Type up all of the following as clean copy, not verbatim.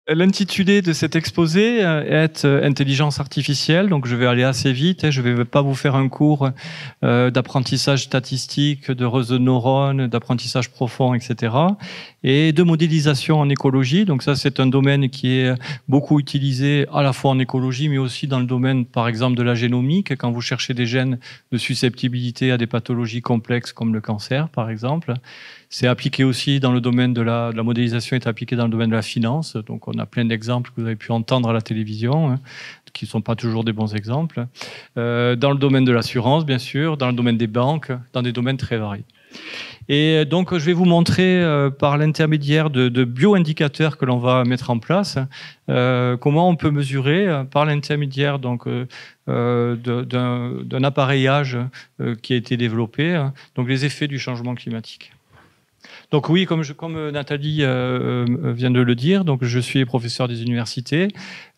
L'intitulé de cet exposé est Intelligence artificielle, donc je vais aller assez vite, je ne vais pas vous faire un cours d'apprentissage statistique, de réseau de neurones, d'apprentissage profond, etc. Et de modélisation en écologie, donc ça c'est un domaine qui est beaucoup utilisé à la fois en écologie, mais aussi dans le domaine par exemple de la génomique, quand vous cherchez des gènes de susceptibilité à des pathologies complexes comme le cancer par exemple. C'est appliqué aussi dans le domaine de la modélisation, est appliqué dans le domaine de la finance. Donc, on a plein d'exemples que vous avez pu entendre à la télévision, qui ne sont pas toujours des bons exemples. Dans le domaine de l'assurance, bien sûr, dans le domaine des banques, dans des domaines très variés. Et donc, je vais vous montrer par l'intermédiaire de bioindicateurs que l'on va mettre en place, comment on peut mesurer par l'intermédiaire donc d'un appareillage qui a été développé, donc les effets du changement climatique. Donc oui, comme Nathalie vient de le dire, donc je suis professeur des universités,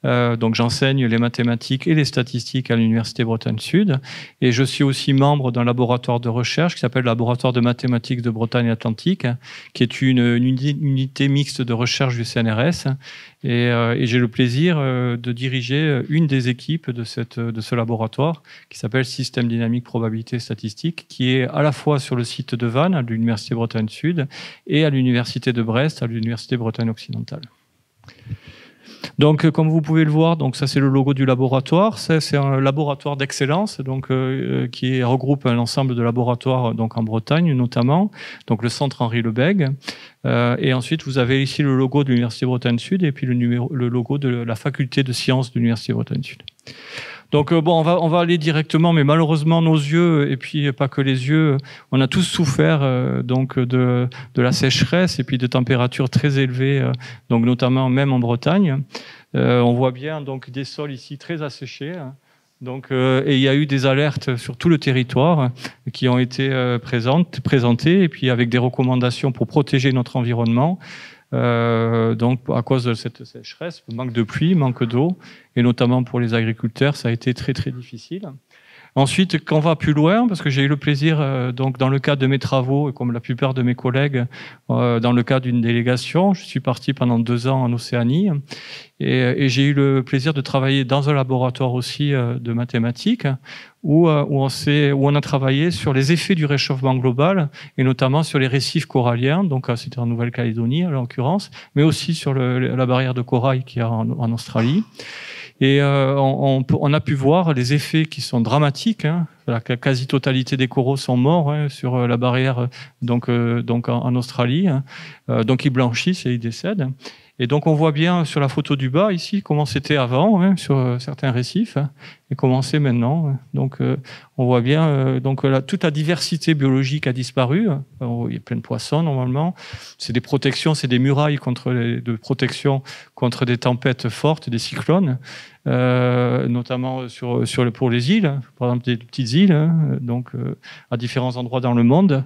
donc j'enseigne les mathématiques et les statistiques à l'Université Bretagne Sud, et je suis aussi membre d'un laboratoire de recherche qui s'appelle le Laboratoire de mathématiques de Bretagne Atlantique, qui est une unité mixte de recherche du CNRS, et j'ai le plaisir de diriger une des équipes de ce laboratoire qui s'appelle Système dynamique probabilité statistique, qui est à la fois sur le site de Vannes, à l'Université Bretagne Sud, et à l'Université de Brest, à l'Université Bretagne Occidentale. Donc, comme vous pouvez le voir, donc ça c'est le logo du laboratoire. Ça, c'est un laboratoire d'excellence, donc qui regroupe un ensemble de laboratoires donc en Bretagne notamment, donc le Centre Henri Lebègue. Et ensuite, vous avez ici le logo de l'Université Bretagne Sud et puis le logo de la Faculté de sciences de l'Université Bretagne Sud. Donc bon, on va aller directement, mais malheureusement nos yeux, et puis pas que les yeux, on a tous souffert donc de la sécheresse et puis de températures très élevées, donc notamment même en Bretagne. On voit bien donc des sols ici très asséchés. Donc, et il y a eu des alertes sur tout le territoire qui ont été présentées, et puis avec des recommandations pour protéger notre environnement. Donc, à cause de cette sécheresse, manque de pluie, manque d'eau, et notamment pour les agriculteurs, ça a été très très difficile. Ensuite, quand on va plus loin, parce que j'ai eu le plaisir, donc dans le cadre de mes travaux, et comme la plupart de mes collègues, dans le cadre d'une délégation, je suis parti pendant 2 ans en Océanie, et j'ai eu le plaisir de travailler dans un laboratoire aussi de mathématiques, où on a travaillé sur les effets du réchauffement global, et notamment sur les récifs coralliens, donc c'était en Nouvelle-Calédonie en l'occurrence, mais aussi sur la barrière de corail qui est en Australie. Et on a pu voir les effets qui sont dramatiques. La quasi-totalité des coraux sont morts sur la barrière donc en Australie. Donc ils blanchissent et ils décèdent. Et donc on voit bien sur la photo du bas ici comment c'était avant sur certains récifs et comment c'est maintenant. Donc on voit bien toute la diversité biologique a disparu. Il y a plein de poissons normalement. C'est des protections, c'est des murailles de protection contre des tempêtes fortes, des cyclones, notamment pour les îles, par exemple des petites îles, à différents endroits dans le monde.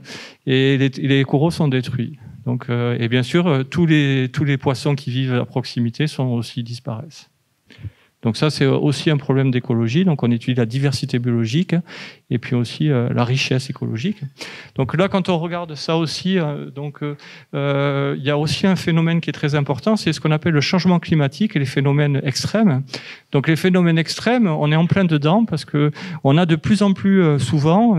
Et les coraux sont détruits. Donc, et bien sûr, tous les poissons qui vivent à proximité disparaissent. Donc ça, c'est aussi un problème d'écologie. Donc on étudie la diversité biologique et puis aussi la richesse écologique. Donc là, quand on regarde ça aussi, il y a aussi un phénomène qui est très important, c'est ce qu'on appelle le changement climatique et les phénomènes extrêmes. Donc les phénomènes extrêmes, on est en plein dedans parce que on a de plus en plus souvent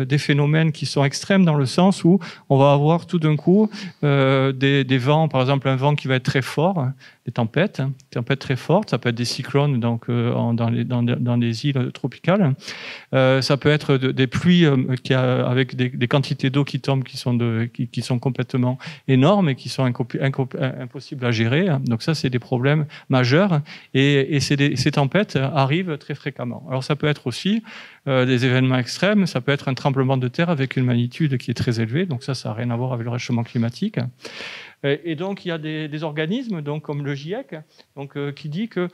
des phénomènes qui sont extrêmes dans le sens où on va avoir tout d'un coup des vents, par exemple un vent qui va être très fort, des tempêtes très fortes, ça peut être des cyclones donc dans les îles tropicales, ça peut être des pluies avec des quantités d'eau qui tombent qui sont complètement énormes et qui sont impossibles à gérer. Donc ça, c'est des problèmes majeurs et ces tempêtes arrivent très fréquemment. Alors ça peut être aussi des événements extrêmes, ça peut être un tremblement de terre avec une magnitude qui est très élevée, donc ça n'a rien à voir avec le réchauffement climatique. Et donc, il y a des organismes, donc, comme le GIEC, qui dit que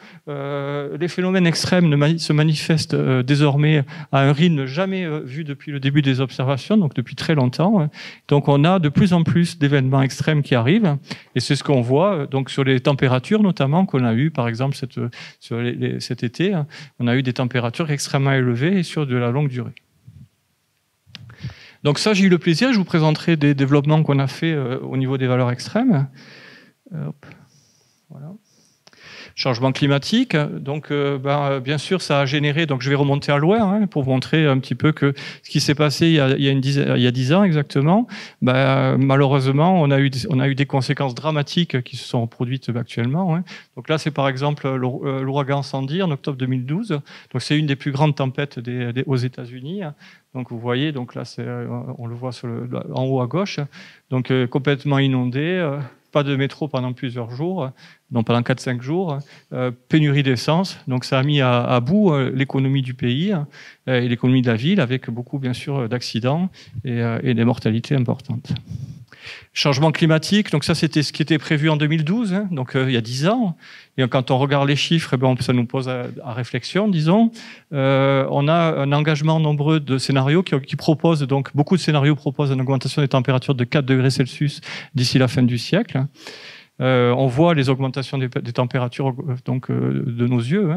les phénomènes extrêmes se manifestent désormais à un rythme jamais vu depuis le début des observations, donc depuis très longtemps. Donc, on a de plus en plus d'événements extrêmes qui arrivent, et c'est ce qu'on voit donc sur les températures notamment qu'on a eu, par exemple, cet été, on a eu des températures extrêmement élevées et sur de la longue durée. Donc ça, j'ai eu le plaisir, je vous présenterai des développements qu'on a fait au niveau des valeurs extrêmes. Hop, voilà. Changement climatique, donc bien sûr ça a généré, donc je vais remonter à loin pour vous montrer un petit peu que ce qui s'est passé il y a 10 ans exactement, malheureusement on a eu des conséquences dramatiques qui se sont reproduites actuellement. Donc là c'est par exemple l'ouragan Sandy en octobre 2012, donc c'est une des plus grandes tempêtes aux États-Unis. Donc vous voyez, donc là on le voit en haut à gauche, donc complètement inondé. Pas de métro pendant plusieurs jours, donc pendant 4-5 jours, pénurie d'essence, donc ça a mis à bout l'économie du pays et l'économie de la ville, avec beaucoup bien sûr d'accidents et des mortalités importantes. Changement climatique, donc ça c'était ce qui était prévu en 2012, donc il y a 10 ans. Et quand on regarde les chiffres, ça nous pose à réflexion, disons. On a un engagement nombreux de scénarios qui proposent, donc beaucoup de scénarios proposent une augmentation des températures de 4 degrés Celsius d'ici la fin du siècle. On voit les augmentations des températures donc, de nos yeux,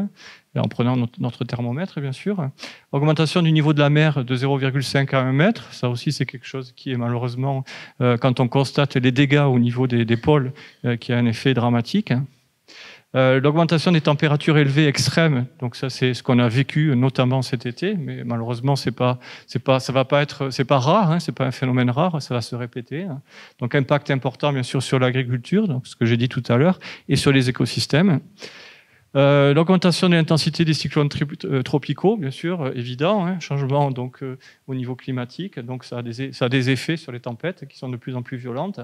en prenant notre thermomètre, bien sûr. Augmentation du niveau de la mer de 0,5 à 1 mètre. Ça aussi, c'est quelque chose qui est malheureusement, quand on constate les dégâts au niveau des pôles, qui a un effet dramatique. L'augmentation des températures élevées extrêmes, donc ça c'est ce qu'on a vécu notamment cet été, mais malheureusement c'est pas rare, c'est pas un phénomène rare, ça va se répéter. Donc impact important bien sûr sur l'agriculture, donc ce que j'ai dit tout à l'heure, et sur les écosystèmes. L'augmentation de l'intensité des cyclones tropicaux, bien sûr, évident, changement donc au niveau climatique, donc ça a des effets sur les tempêtes qui sont de plus en plus violentes,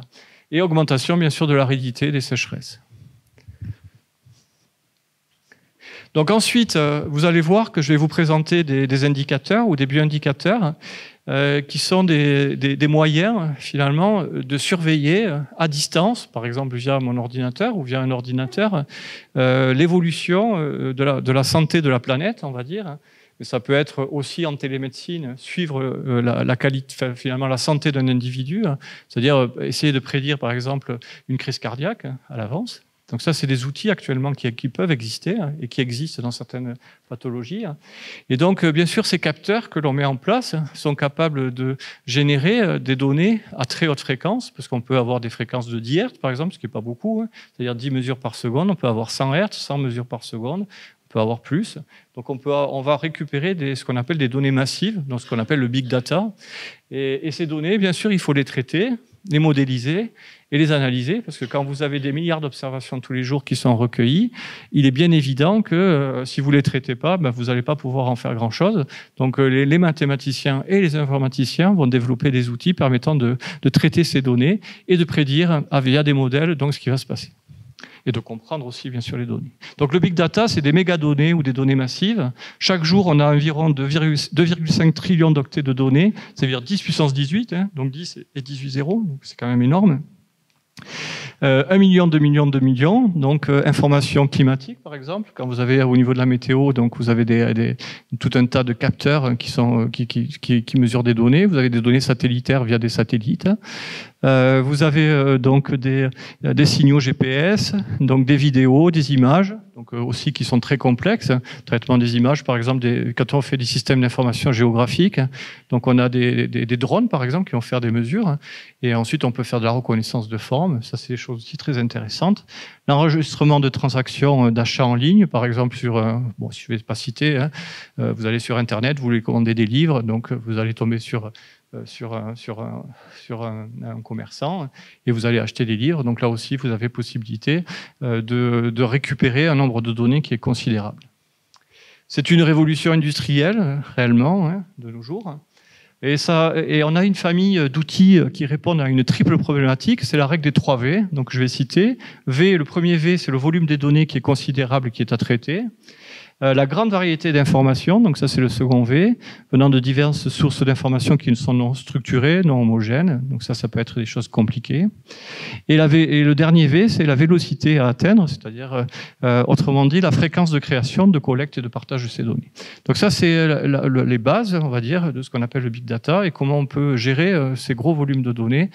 et augmentation bien sûr de l'aridité des sécheresses. Donc ensuite, vous allez voir que je vais vous présenter des indicateurs ou des bioindicateurs qui sont des moyens, finalement, de surveiller à distance, par exemple via mon ordinateur ou via un ordinateur, l'évolution de la santé de la planète, on va dire. Mais ça peut être aussi en télémédecine, suivre la qualité, finalement la santé d'un individu, c'est-à-dire essayer de prédire, par exemple, une crise cardiaque à l'avance. Donc ça, c'est des outils actuellement qui peuvent exister et qui existent dans certaines pathologies. Et donc, bien sûr, ces capteurs que l'on met en place sont capables de générer des données à très haute fréquence, parce qu'on peut avoir des fréquences de 10 Hz, par exemple, ce qui n'est pas beaucoup, c'est-à-dire 10 mesures par seconde. On peut avoir 100 Hz, 100 mesures par seconde. On peut avoir plus. Donc, on va récupérer ce qu'on appelle des données massives, donc ce qu'on appelle le big data. Et ces données, bien sûr, il faut les traiter, les modéliser et les analyser, parce que quand vous avez des milliards d'observations tous les jours qui sont recueillies, il est bien évident que si vous ne les traitez pas, vous n'allez pas pouvoir en faire grand-chose. Donc les mathématiciens et les informaticiens vont développer des outils permettant de traiter ces données et de prédire via des modèles donc, ce qui va se passer. Et de comprendre aussi, bien sûr, les données. Donc le big data, c'est des mégadonnées ou des données massives. Chaque jour, on a environ 2,5 trillions d'octets de données, c'est-à-dire 10 puissance 18, donc 10 et 18 zéros, donc c'est quand même énorme. 1 million, 2 millions, 2 millions, donc information climatique par exemple, quand vous avez au niveau de la météo, donc vous avez tout un tas de capteurs qui mesurent des données, vous avez des données satellitaires via des satellites, vous avez donc des signaux GPS, donc des vidéos, des images, donc aussi qui sont très complexes, traitement des images par exemple, quand on fait des systèmes d'information géographique, donc on a des drones par exemple qui vont faire des mesures, et ensuite on peut faire de la reconnaissance de forme, ça c'est des choses aussi très intéressantes. L'enregistrement de transactions d'achat en ligne, par exemple si je ne vais pas citer, vous allez sur Internet, vous voulez commander des livres, donc vous allez tomber sur un commerçant et vous allez acheter des livres. Donc là aussi, vous avez possibilité de récupérer un nombre de données qui est considérable. C'est une révolution industrielle, réellement, de nos jours. Et on a une famille d'outils qui répondent à une triple problématique, c'est la règle des 3 V, donc je vais citer. Le premier V, c'est le volume des données qui est considérable et qui est à traiter. La grande variété d'informations, donc ça c'est le second V, venant de diverses sources d'informations qui ne sont non structurées, non homogènes, donc ça peut être des choses compliquées. Et le dernier V, c'est la vélocité à atteindre, c'est-à-dire, autrement dit, la fréquence de création, de collecte et de partage de ces données. Donc ça c'est les bases, on va dire, de ce qu'on appelle le big data et comment on peut gérer ces gros volumes de données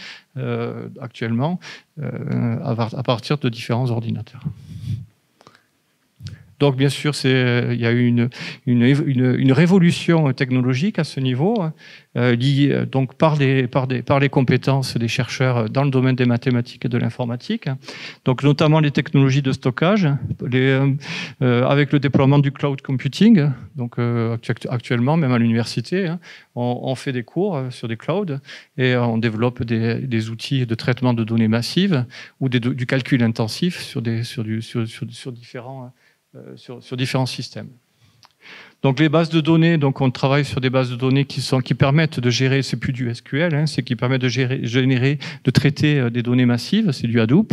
actuellement à partir de différents ordinateurs. Donc, bien sûr, il y a eu une révolution technologique à ce niveau, liée donc par les compétences des chercheurs dans le domaine des mathématiques et de l'informatique. Donc, notamment les technologies de stockage, avec le déploiement du cloud computing. Donc, actuellement, même à l'université, hein, on fait des cours sur des clouds et on développe des outils de traitement de données massives ou du calcul intensif sur différents systèmes. Donc les bases de données, donc on travaille sur des bases de données qui permettent de gérer, c'est plus du SQL, hein, c'est qui permet de traiter des données massives, c'est du Hadoop.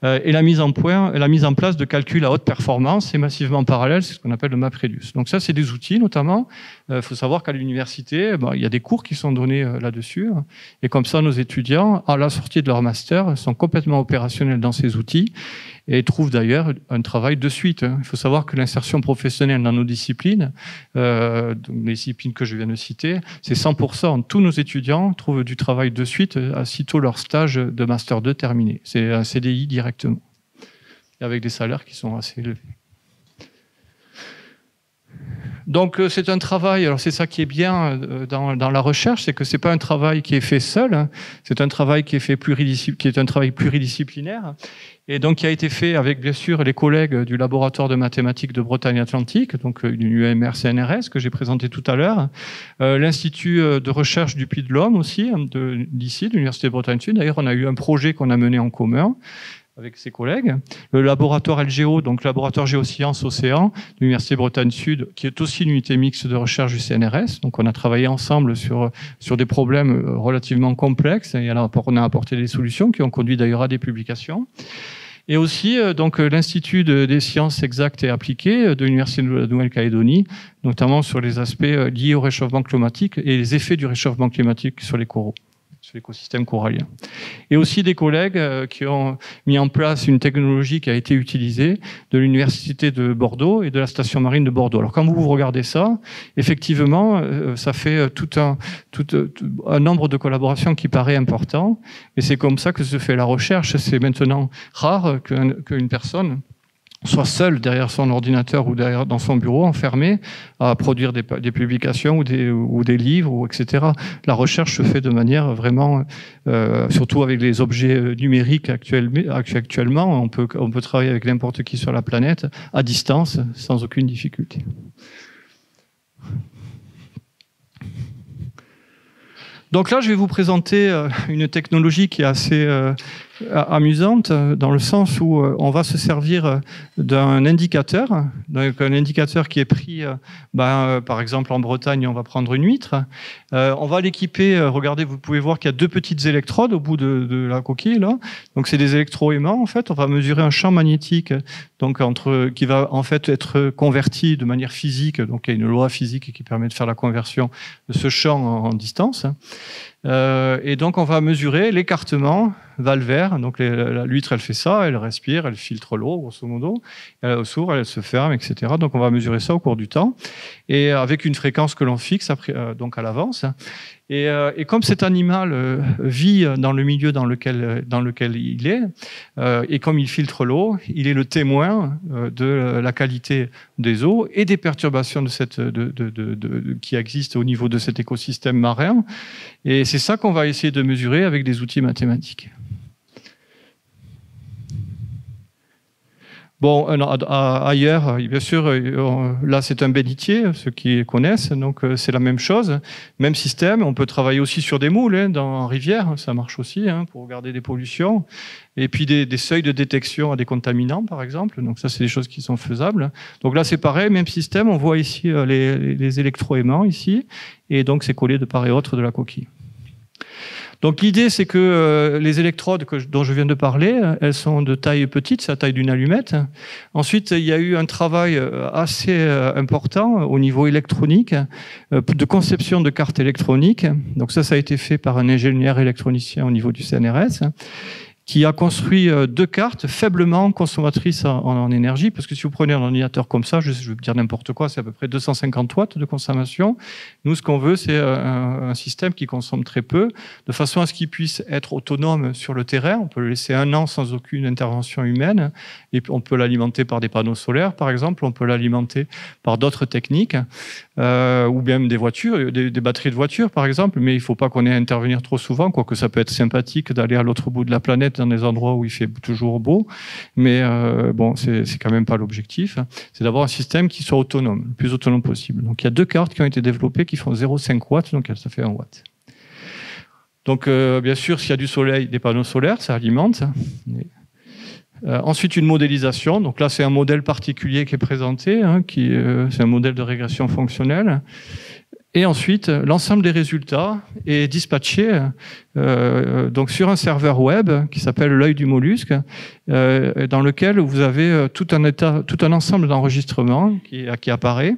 Et la mise en place de calculs à haute performance et massivement parallèles, c'est ce qu'on appelle le MapReduce. Donc ça, c'est des outils notamment. Il faut savoir qu'à l'université, il y a des cours qui sont donnés là-dessus. Et comme ça, nos étudiants, à la sortie de leur master, sont complètement opérationnels dans ces outils et trouvent d'ailleurs un travail de suite. Il faut savoir que l'insertion professionnelle dans nos disciplines, les disciplines que je viens de citer, c'est 100%. Tous nos étudiants trouvent du travail de suite, sitôt leur stage de Master 2 terminé. C'est un CDI directement, avec des salaires qui sont assez élevés. Donc c'est un travail, alors c'est ça qui est bien dans la recherche, c'est que c'est pas un travail qui est fait seul, hein, c'est un travail qui est un travail pluridisciplinaire, et donc qui a été fait avec bien sûr les collègues du laboratoire de mathématiques de Bretagne Atlantique, donc l'UMR CNRS que j'ai présenté tout à l'heure, l'Institut de recherche du Puy de l'Homme aussi, d'ici, de l'Université de Bretagne Sud. D'ailleurs, on a eu un projet qu'on a mené en commun avec ses collègues, le laboratoire LGO, donc laboratoire Géosciences Océan, de l'Université Bretagne Sud, qui est aussi une unité mixte de recherche du CNRS. Donc on a travaillé ensemble sur des problèmes relativement complexes et on a apporté des solutions qui ont conduit d'ailleurs à des publications. Et aussi donc l'Institut des sciences exactes et appliquées de l'Université de Nouvelle-Calédonie, notamment sur les aspects liés au réchauffement climatique et les effets du réchauffement climatique sur les coraux, sur l'écosystème corallien. Et aussi des collègues qui ont mis en place une technologie qui a été utilisée de l'Université de Bordeaux et de la Station Marine de Bordeaux. Alors quand vous regardez ça, effectivement, ça fait tout un nombre de collaborations qui paraît important, et c'est comme ça que se fait la recherche. C'est maintenant rare qu'une personne soit seul derrière son ordinateur ou derrière dans son bureau, enfermé, à produire des publications ou des livres, etc. La recherche se fait de manière vraiment, surtout avec les objets numériques actuellement, on peut travailler avec n'importe qui sur la planète, à distance, sans aucune difficulté. Donc là, je vais vous présenter une technologie qui est assez amusante, dans le sens où on va se servir d'un indicateur, donc un indicateur qui est pris, par exemple en Bretagne, on va prendre une huître, on va l'équiper, regardez, vous pouvez voir qu'il y a deux petites électrodes au bout de la coquille, là. Donc c'est des électroaimants en fait, on va mesurer un champ magnétique donc qui va en fait être converti de manière physique, donc il y a une loi physique qui permet de faire la conversion de ce champ en distance. Et donc on va mesurer l'écartement valvaire. Donc l'huître, elle fait ça, elle respire, elle filtre l'eau, grosso modo, elle s'ouvre, elle se ferme, etc. Donc on va mesurer ça au cours du temps, et avec une fréquence que l'on fixe après, donc à l'avance. Et comme cet animal vit dans le milieu dans lequel il est, et comme il filtre l'eau, il est le témoin de la qualité des eaux et des perturbations qui existent au niveau de cet écosystème marin. Et c'est ça qu'on va essayer de mesurer avec des outils mathématiques. Bon, ailleurs, bien sûr, là c'est un bénitier, ceux qui connaissent, donc c'est la même chose, même système. On peut travailler aussi sur des moules, en rivière, ça marche aussi, pour regarder des pollutions, et puis des seuils de détection à des contaminants, par exemple. Donc ça, c'est des choses qui sont faisables. Donc là, c'est pareil, même système. On voit ici les électroaimants ici, et donc c'est collé de part et autre de la coquille. Donc l'idée, c'est que les électrodes dont je viens de parler, elles sont de taille petite, c'est la taille d'une allumette. Ensuite, il y a eu un travail assez important au niveau électronique, de conception de cartes électroniques. Donc ça a été fait par un ingénieur électronicien au niveau du CNRS, qui a construit 2 cartes faiblement consommatrices en énergie, parce que si vous prenez un ordinateur comme ça, je vais dire n'importe quoi, c'est à peu près 250 watts de consommation. Nous, ce qu'on veut, c'est un système qui consomme très peu, de façon à ce qu'il puisse être autonome sur le terrain. On peut le laisser 1 an sans aucune intervention humaine, et on peut l'alimenter par des panneaux solaires, par exemple, on peut l'alimenter par d'autres techniques, ou bien des voitures, des batteries de voitures, par exemple, mais il ne faut pas qu'on ait à intervenir trop souvent, quoique ça peut être sympathique d'aller à l'autre bout de la planète dans des endroits où il fait toujours beau, mais bon, c'est quand même pas l'objectif. C'est d'avoir un système qui soit autonome, le plus autonome possible. Donc il y a 2 cartes qui ont été développées qui font 0,5 watts, donc ça fait 1 watt. Donc bien sûr, s'il y a du soleil, des panneaux solaires, ça alimente. Ensuite, une modélisation. Donc là, c'est un modèle particulier qui est présenté, hein, c'est un modèle de régression fonctionnelle. Et ensuite, l'ensemble des résultats est dispatché donc sur un serveur web qui s'appelle l'œil du mollusque, dans lequel vous avez tout un ensemble d'enregistrements qui apparaît,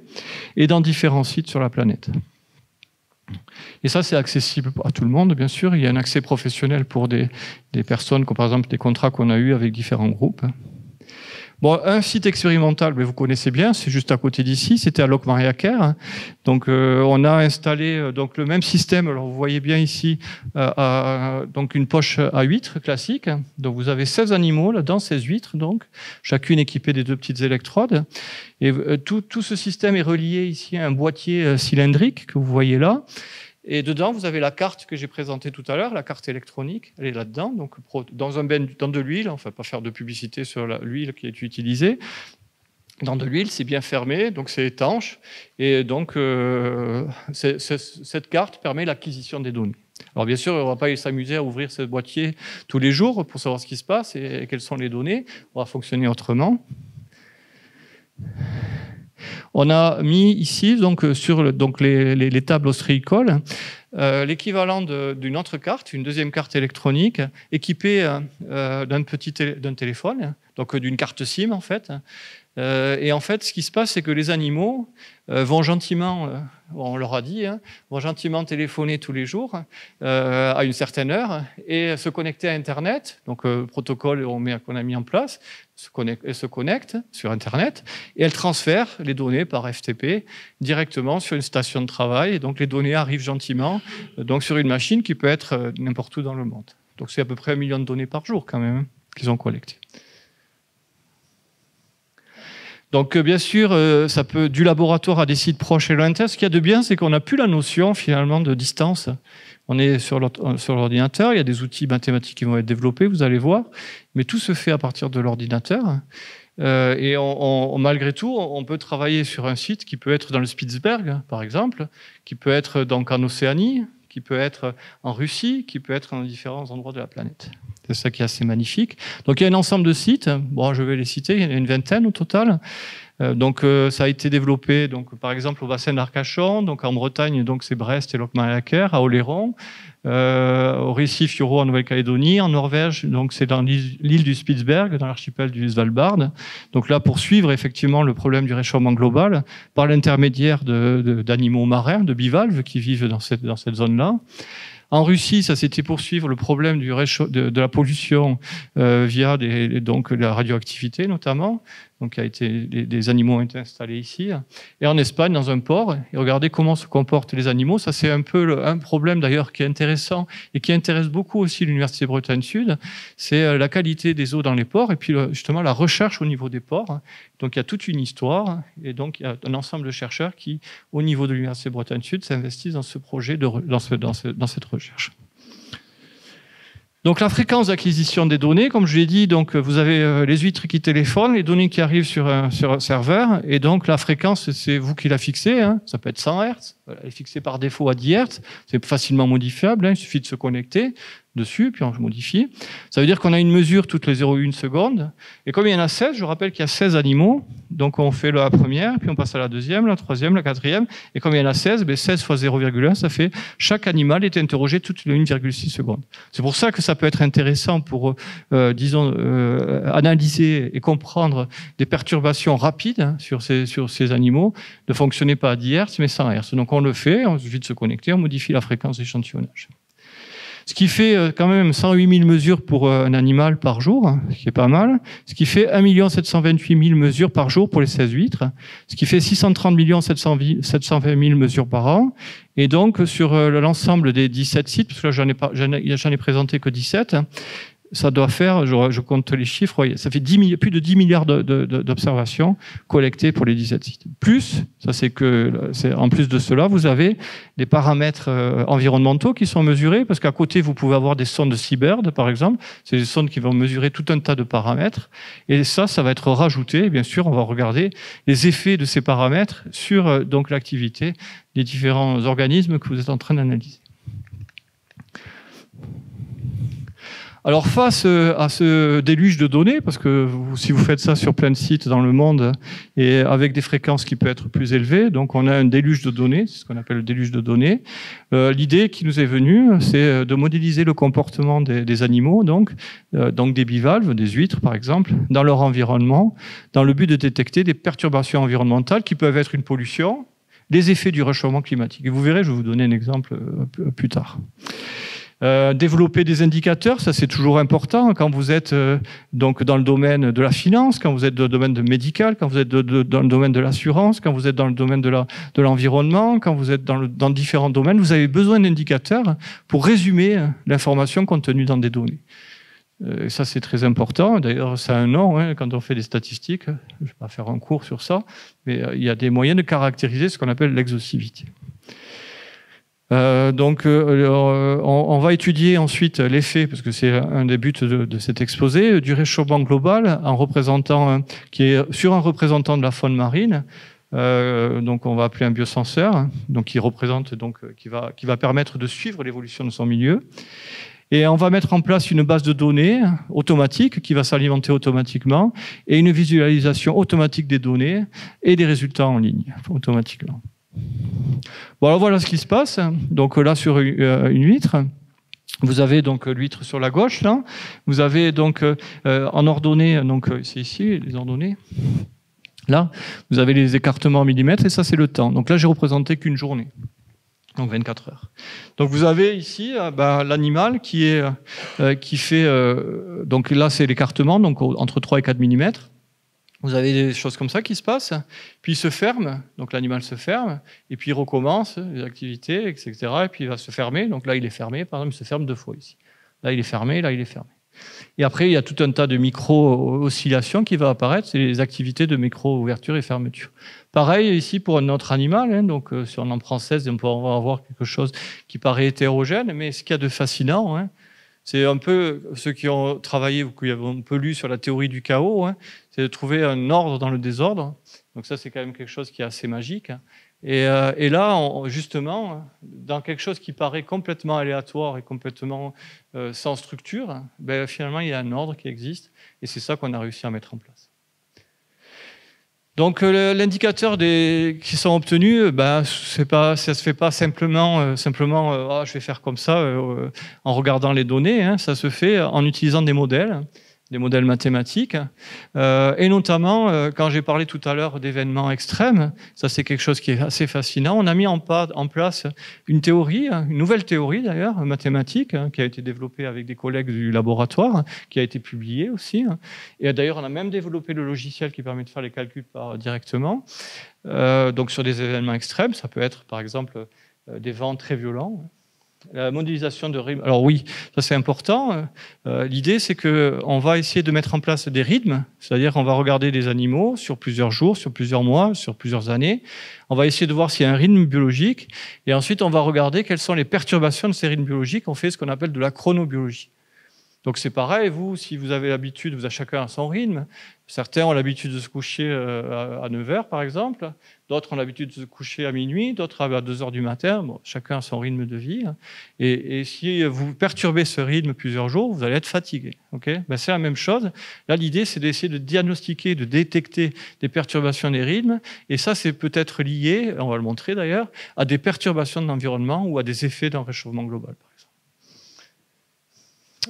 et dans différents sites sur la planète. Et ça, c'est accessible à tout le monde, bien sûr. Il y a un accès professionnel pour des personnes, comme par exemple des contrats qu'on a eus avec différents groupes. Bon, un site expérimental, mais vous connaissez bien, c'est juste à côté d'ici, c'était à Locmariaquer. Donc, on a installé donc le même système. Alors, vous voyez bien ici, donc une poche à huîtres classique. Donc, vous avez 16 animaux là-dedans, 16 huîtres, donc chacune équipée des 2 petites électrodes. Et tout ce système est relié ici à un boîtier cylindrique que vous voyez là. Et dedans, vous avez la carte que j'ai présentée tout à l'heure, la carte électronique, elle est là-dedans, donc dans de l'huile, on ne va pas faire de publicité sur l'huile qui est utilisée. Dans de l'huile, c'est bien fermé, donc c'est étanche, et donc cette carte permet l'acquisition des données. Alors bien sûr, on ne va pas s'amuser à ouvrir ce boîtier tous les jours pour savoir ce qui se passe et quelles sont les données. On va fonctionner autrement. On a mis ici, donc, sur les tables ostréicoles, l'équivalent d'une autre carte, une deuxième carte électronique, équipée d'un téléphone, donc d'une carte SIM en fait. Et en fait, ce qui se passe, c'est que les animaux vont gentiment, on leur a dit, vont gentiment téléphoner tous les jours à une certaine heure et se connecter à Internet. Donc, protocole qu'on a mis en place, se connectent sur Internet et elles transfèrent les données par FTP directement sur une station de travail. Et donc, les données arrivent gentiment donc sur une machine qui peut être n'importe où dans le monde. Donc, c'est à peu près 1 million de données par jour quand même qu'ils ont collectées. Donc, bien sûr, ça peut du laboratoire à des sites proches et lointains. Ce qu'il y a de bien, c'est qu'on n'a plus la notion, finalement, de distance. On est sur l'ordinateur, il y a des outils mathématiques qui vont être développés, vous allez voir, mais tout se fait à partir de l'ordinateur. Et malgré tout, on peut travailler sur un site qui peut être dans le Spitzberg, par exemple, qui peut être donc en Océanie, qui peut être en Russie, qui peut être dans différents endroits de la planète. C'est ça qui est assez magnifique. Donc il y a un ensemble de sites, bon, je vais les citer, il y en a une vingtaine au total. Donc ça a été développé donc, par exemple au bassin d'Arcachon, donc en Bretagne, donc c'est Brest et Locmariaquer, à Oléron, au récif Yoro en Nouvelle-Calédonie, en Norvège, donc c'est dans l'île du Spitzberg, dans l'archipel du Svalbard. Donc là, pour suivre effectivement le problème du réchauffement global par l'intermédiaire d'animaux marins, de bivalves qui vivent dans cette zone-là. En Russie, ça c'était pour suivre le problème de la pollution via donc la radioactivité notamment. Donc, des animaux ont été installés ici. Et en Espagne, dans un port, et regardez comment se comportent les animaux. Ça, c'est un peu un problème d'ailleurs qui est intéressant et qui intéresse beaucoup aussi l'Université Bretagne Sud. C'est la qualité des eaux dans les ports et puis justement la recherche au niveau des ports. Donc, il y a toute une histoire et donc il y a un ensemble de chercheurs qui, au niveau de l'Université Bretagne Sud, s'investissent dans ce projet, dans cette recherche. Donc la fréquence d'acquisition des données, comme je l'ai dit, donc vous avez les huîtres qui téléphonent, les données qui arrivent sur un serveur, et donc la fréquence, c'est vous qui la fixez, hein. Ça peut être 100 Hz, elle est fixée par défaut à 10 Hz, c'est facilement modifiable, hein. Il suffit de se connecter dessus, puis on modifie. Ça veut dire qu'on a une mesure toutes les 0,1 secondes, et comme il y en a 16, je rappelle qu'il y a 16 animaux, donc on fait la première, puis on passe à la deuxième, la troisième, la quatrième, et comme il y en a 16, 16 fois 0,1, ça fait chaque animal est interrogé toutes les 1,6 secondes. C'est pour ça que ça peut être intéressant pour, analyser et comprendre des perturbations rapides, hein, sur ces animaux, ne fonctionner pas à 10 Hz, mais 100 Hz. Donc on le fait, il suffit de se connecter, on modifie la fréquence d'échantillonnage. Ce qui fait quand même 108 000 mesures pour un animal par jour, ce qui est pas mal. Ce qui fait 1 728 000 mesures par jour pour les 16 huîtres. Ce qui fait 630 720 000 mesures par an. Et donc, sur l'ensemble des 17 sites, parce que là, j'en ai présenté que 17, ça doit faire, je compte les chiffres, ça fait plus de 10 milliards d'observations collectées pour les 17 sites. Plus, en plus de cela, vous avez des paramètres environnementaux qui sont mesurés, parce qu'à côté, vous pouvez avoir des sondes Seabird, par exemple. C'est des sondes qui vont mesurer tout un tas de paramètres. Et ça va être rajouté. Et bien sûr, on va regarder les effets de ces paramètres sur donc l'activité des différents organismes que vous êtes en train d'analyser. Alors face à ce déluge de données, parce que si vous faites ça sur plein de sites dans le monde et avec des fréquences qui peuvent être plus élevées, donc on a un déluge de données, c'est ce qu'on appelle le déluge de données. L'idée qui nous est venue, c'est de modéliser le comportement des animaux, donc des bivalves, des huîtres par exemple, dans leur environnement, dans le but de détecter des perturbations environnementales qui peuvent être une pollution, les effets du réchauffement climatique. Et vous verrez, je vais vous donner un exemple plus tard. Développer des indicateurs, ça c'est toujours important quand vous êtes donc dans le domaine de la finance, quand vous êtes dans le domaine médical, quand vous êtes dans le domaine de l'assurance, quand vous êtes dans le domaine de l'environnement, quand vous êtes dans différents domaines, vous avez besoin d'indicateurs pour résumer l'information contenue dans des données. Ça c'est très important, d'ailleurs ça a un nom, hein, quand on fait des statistiques, je ne vais pas faire un cours sur ça, mais il y a des moyens de caractériser ce qu'on appelle l'exhaustivité. On va étudier ensuite l'effet, parce que c'est un des buts de cet exposé, du réchauffement global qui est sur un représentant de la faune marine. Donc on va appeler un biosenseur, donc qui va permettre de suivre l'évolution de son milieu. Et on va mettre en place une base de données automatique qui va s'alimenter automatiquement et une visualisation automatique des données et des résultats en ligne automatiquement. Bon, alors voilà ce qui se passe. Donc là, sur une huître, vous avez donc l'huître sur la gauche. Là, vous avez donc en ordonnée, donc c'est ici les ordonnées. Là, vous avez les écartements en millimètres et ça c'est le temps. Donc là, j'ai représenté qu'une journée, donc 24 heures. Donc vous avez ici l'animal qui fait donc là c'est l'écartement, donc entre 3 et 4 millimètres. Vous avez des choses comme ça qui se passent, puis il se ferme, donc l'animal se ferme, et puis il recommence les activités, etc. Et puis il va se fermer, donc là il est fermé, par exemple il se ferme 2 fois ici. Là il est fermé, là il est fermé. Et après il y a tout un tas de micro-oscillations qui vont apparaître, c'est les activités de micro-ouverture et fermeture. Pareil ici pour un autre animal, hein, donc si on en prend 16, on va avoir quelque chose qui paraît hétérogène, mais ce qu'il y a de fascinant, hein, c'est un peu ceux qui ont travaillé ou qui ont un peu lu sur la théorie du chaos, hein, c'est de trouver un ordre dans le désordre. Donc ça, c'est quand même quelque chose qui est assez magique. Et là, justement, dans quelque chose qui paraît complètement aléatoire et complètement sans structure, finalement, il y a un ordre qui existe. Et c'est ça qu'on a réussi à mettre en place. Donc l'indicateur qui sont obtenus, ça se fait pas simplement je vais faire comme ça en regardant les données, hein, ça se fait en utilisant des modèles mathématiques, et notamment quand j'ai parlé tout à l'heure d'événements extrêmes, ça c'est quelque chose qui est assez fascinant. On a mis en place une nouvelle théorie d'ailleurs mathématique, hein, qui a été développée avec des collègues du laboratoire, qui a été publiée aussi. Et d'ailleurs on a même développé le logiciel qui permet de faire les calculs directement. Donc sur des événements extrêmes, ça peut être par exemple des vents très violents. La modélisation de rythme. Alors oui, ça c'est important. L'idée c'est qu'on va essayer de mettre en place des rythmes, c'est-à-dire qu'on va regarder des animaux sur plusieurs jours, sur plusieurs mois, sur plusieurs années. On va essayer de voir s'il y a un rythme biologique et ensuite on va regarder quelles sont les perturbations de ces rythmes biologiques. On fait ce qu'on appelle de la chronobiologie. Donc c'est pareil, si vous avez l'habitude, vous avez chacun son rythme. Certains ont l'habitude de se coucher à 9h par exemple, d'autres ont l'habitude de se coucher à minuit, d'autres à 2h du matin. Bon, chacun a son rythme de vie. Et si vous perturbez ce rythme plusieurs jours, vous allez être fatigué. Okay, c'est la même chose. Là, l'idée, c'est d'essayer de diagnostiquer, de détecter des perturbations des rythmes. Et ça, c'est peut-être lié, on va le montrer d'ailleurs, à des perturbations de l'environnement ou à des effets d'un réchauffement global, par exemple.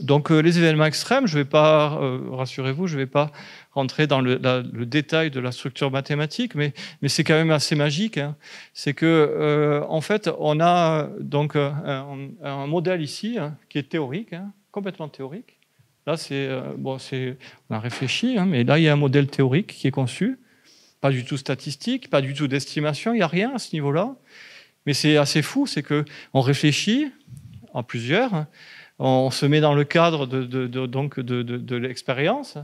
Donc les événements extrêmes, je ne vais pas, rassurez-vous, je ne vais pas rentrer dans le détail de la structure mathématique, mais c'est quand même assez magique. Hein. C'est que en fait, on a donc un modèle ici hein, qui est théorique, hein, complètement théorique. Là, bon, on a réfléchi, hein, mais là, il y a un modèle théorique qui est conçu, pas du tout statistique, pas du tout d'estimation, il n'y a rien à ce niveau-là. Mais c'est assez fou, c'est que on réfléchit en plusieurs. On se met dans le cadre de l'expérience,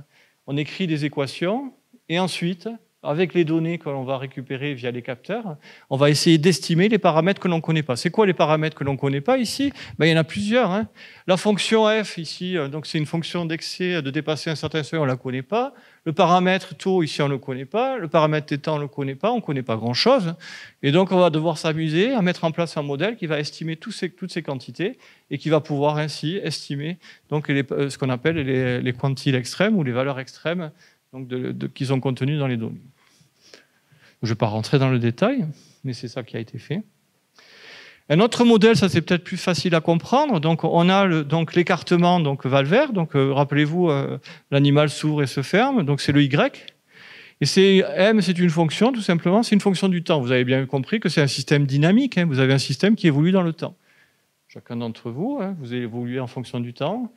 on écrit des équations, et ensuite, avec les données que l'on va récupérer via les capteurs, on va essayer d'estimer les paramètres que l'on ne connaît pas. C'est quoi les paramètres que l'on ne connaît pas ici? Ben, il y en a plusieurs. Hein. La fonction f, ici, c'est une fonction d'excès, de dépasser un certain seuil, on ne la connaît pas. Le paramètre taux, ici, on ne le connaît pas. Le paramètre θ, on ne le connaît pas. On ne connaît pas grand-chose. Et donc, on va devoir s'amuser à mettre en place un modèle qui va estimer toutes ces quantités et qui va pouvoir ainsi estimer donc, ce qu'on appelle les quantiles extrêmes ou les valeurs extrêmes donc qui sont contenus dans les données. Je ne vais pas rentrer dans le détail, mais c'est ça qui a été fait. Un autre modèle, ça c'est peut-être plus facile à comprendre. Donc on a l'écartement valvaire. Donc rappelez-vous, l'animal s'ouvre et se ferme. Donc c'est le y. Et m, c'est une fonction, tout simplement. C'est une fonction du temps. Vous avez bien compris que c'est un système dynamique. Hein. Vous avez un système qui évolue dans le temps. Chacun d'entre vous, hein, vous évoluez en fonction du temps.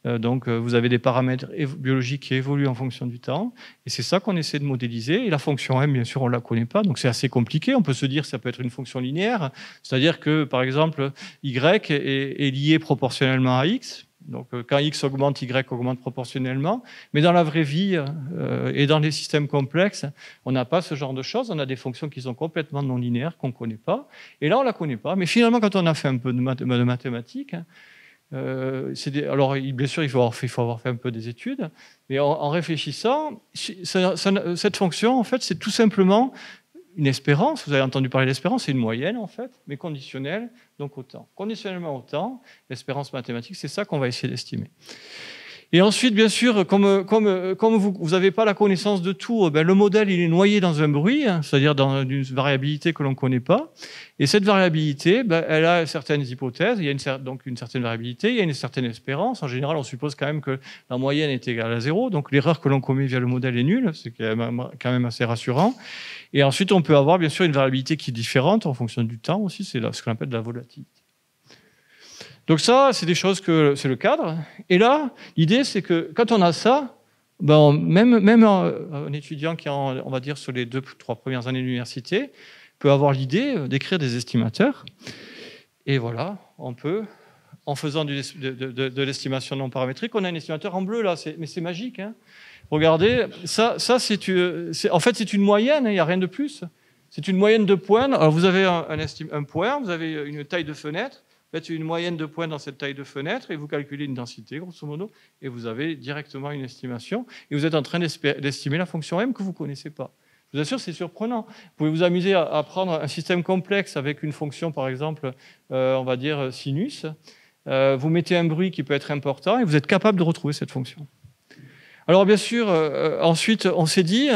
Donc, vous avez des paramètres biologiques qui évoluent en fonction du temps. Et c'est ça qu'on essaie de modéliser. Et la fonction m, bien sûr, on ne la connaît pas. Donc, c'est assez compliqué. On peut se dire que ça peut être une fonction linéaire. C'est-à-dire que, par exemple, y est lié proportionnellement à x. Donc, quand x augmente, y augmente proportionnellement. Mais dans la vraie vie et dans les systèmes complexes, on n'a pas ce genre de choses. On a des fonctions qui sont complètement non linéaires, qu'on ne connaît pas. Et là, on ne la connaît pas. Mais finalement, quand on a fait un peu de mathématiques, alors, bien sûr, il faut avoir fait un peu des études, mais en réfléchissant, cette fonction, en fait, c'est tout simplement une espérance. Vous avez entendu parler d'espérance, c'est une moyenne, en fait, mais conditionnelle, donc au temps. Conditionnellement au temps, l'espérance mathématique, c'est ça qu'on va essayer d'estimer. Et ensuite, bien sûr, comme vous n'avez pas la connaissance de tout, ben, le modèle il est noyé dans un bruit, hein, c'est-à-dire dans une variabilité que l'on ne connaît pas. Et cette variabilité, ben, elle a certaines hypothèses. Il y a donc une certaine variabilité, il y a une certaine espérance. En général, on suppose quand même que la moyenne est égale à 0. Donc l'erreur que l'on commet via le modèle est nulle. C'est quand même assez rassurant. Et ensuite, on peut avoir bien sûr une variabilité qui est différente en fonction du temps aussi. C'est ce qu'on appelle de la volatilité. Donc ça, c'est des choses c'est le cadre. Et là, l'idée, c'est que quand on a ça, ben, même un étudiant qui est, on va dire, sur les 2-3 premières années d'université, peut avoir l'idée d'écrire des estimateurs. Et voilà, on peut, en faisant de l'estimation non paramétrique, on a un estimateur en bleu là, mais c'est magique. Hein. Regardez, ça en fait, c'est une moyenne, il n'y a rien de plus. C'est une moyenne de points. Alors vous avez un point, vous avez une taille de fenêtre. Faites une moyenne de points dans cette taille de fenêtre et vous calculez une densité, grosso modo, et vous avez directement une estimation. Et vous êtes en train d'estimer la fonction m que vous ne connaissez pas. Je vous assure, c'est surprenant. Vous pouvez vous amuser à prendre un système complexe avec une fonction, par exemple, on va dire sinus. Vous mettez un bruit qui peut être important et vous êtes capable de retrouver cette fonction. Alors, bien sûr, ensuite, on s'est dit...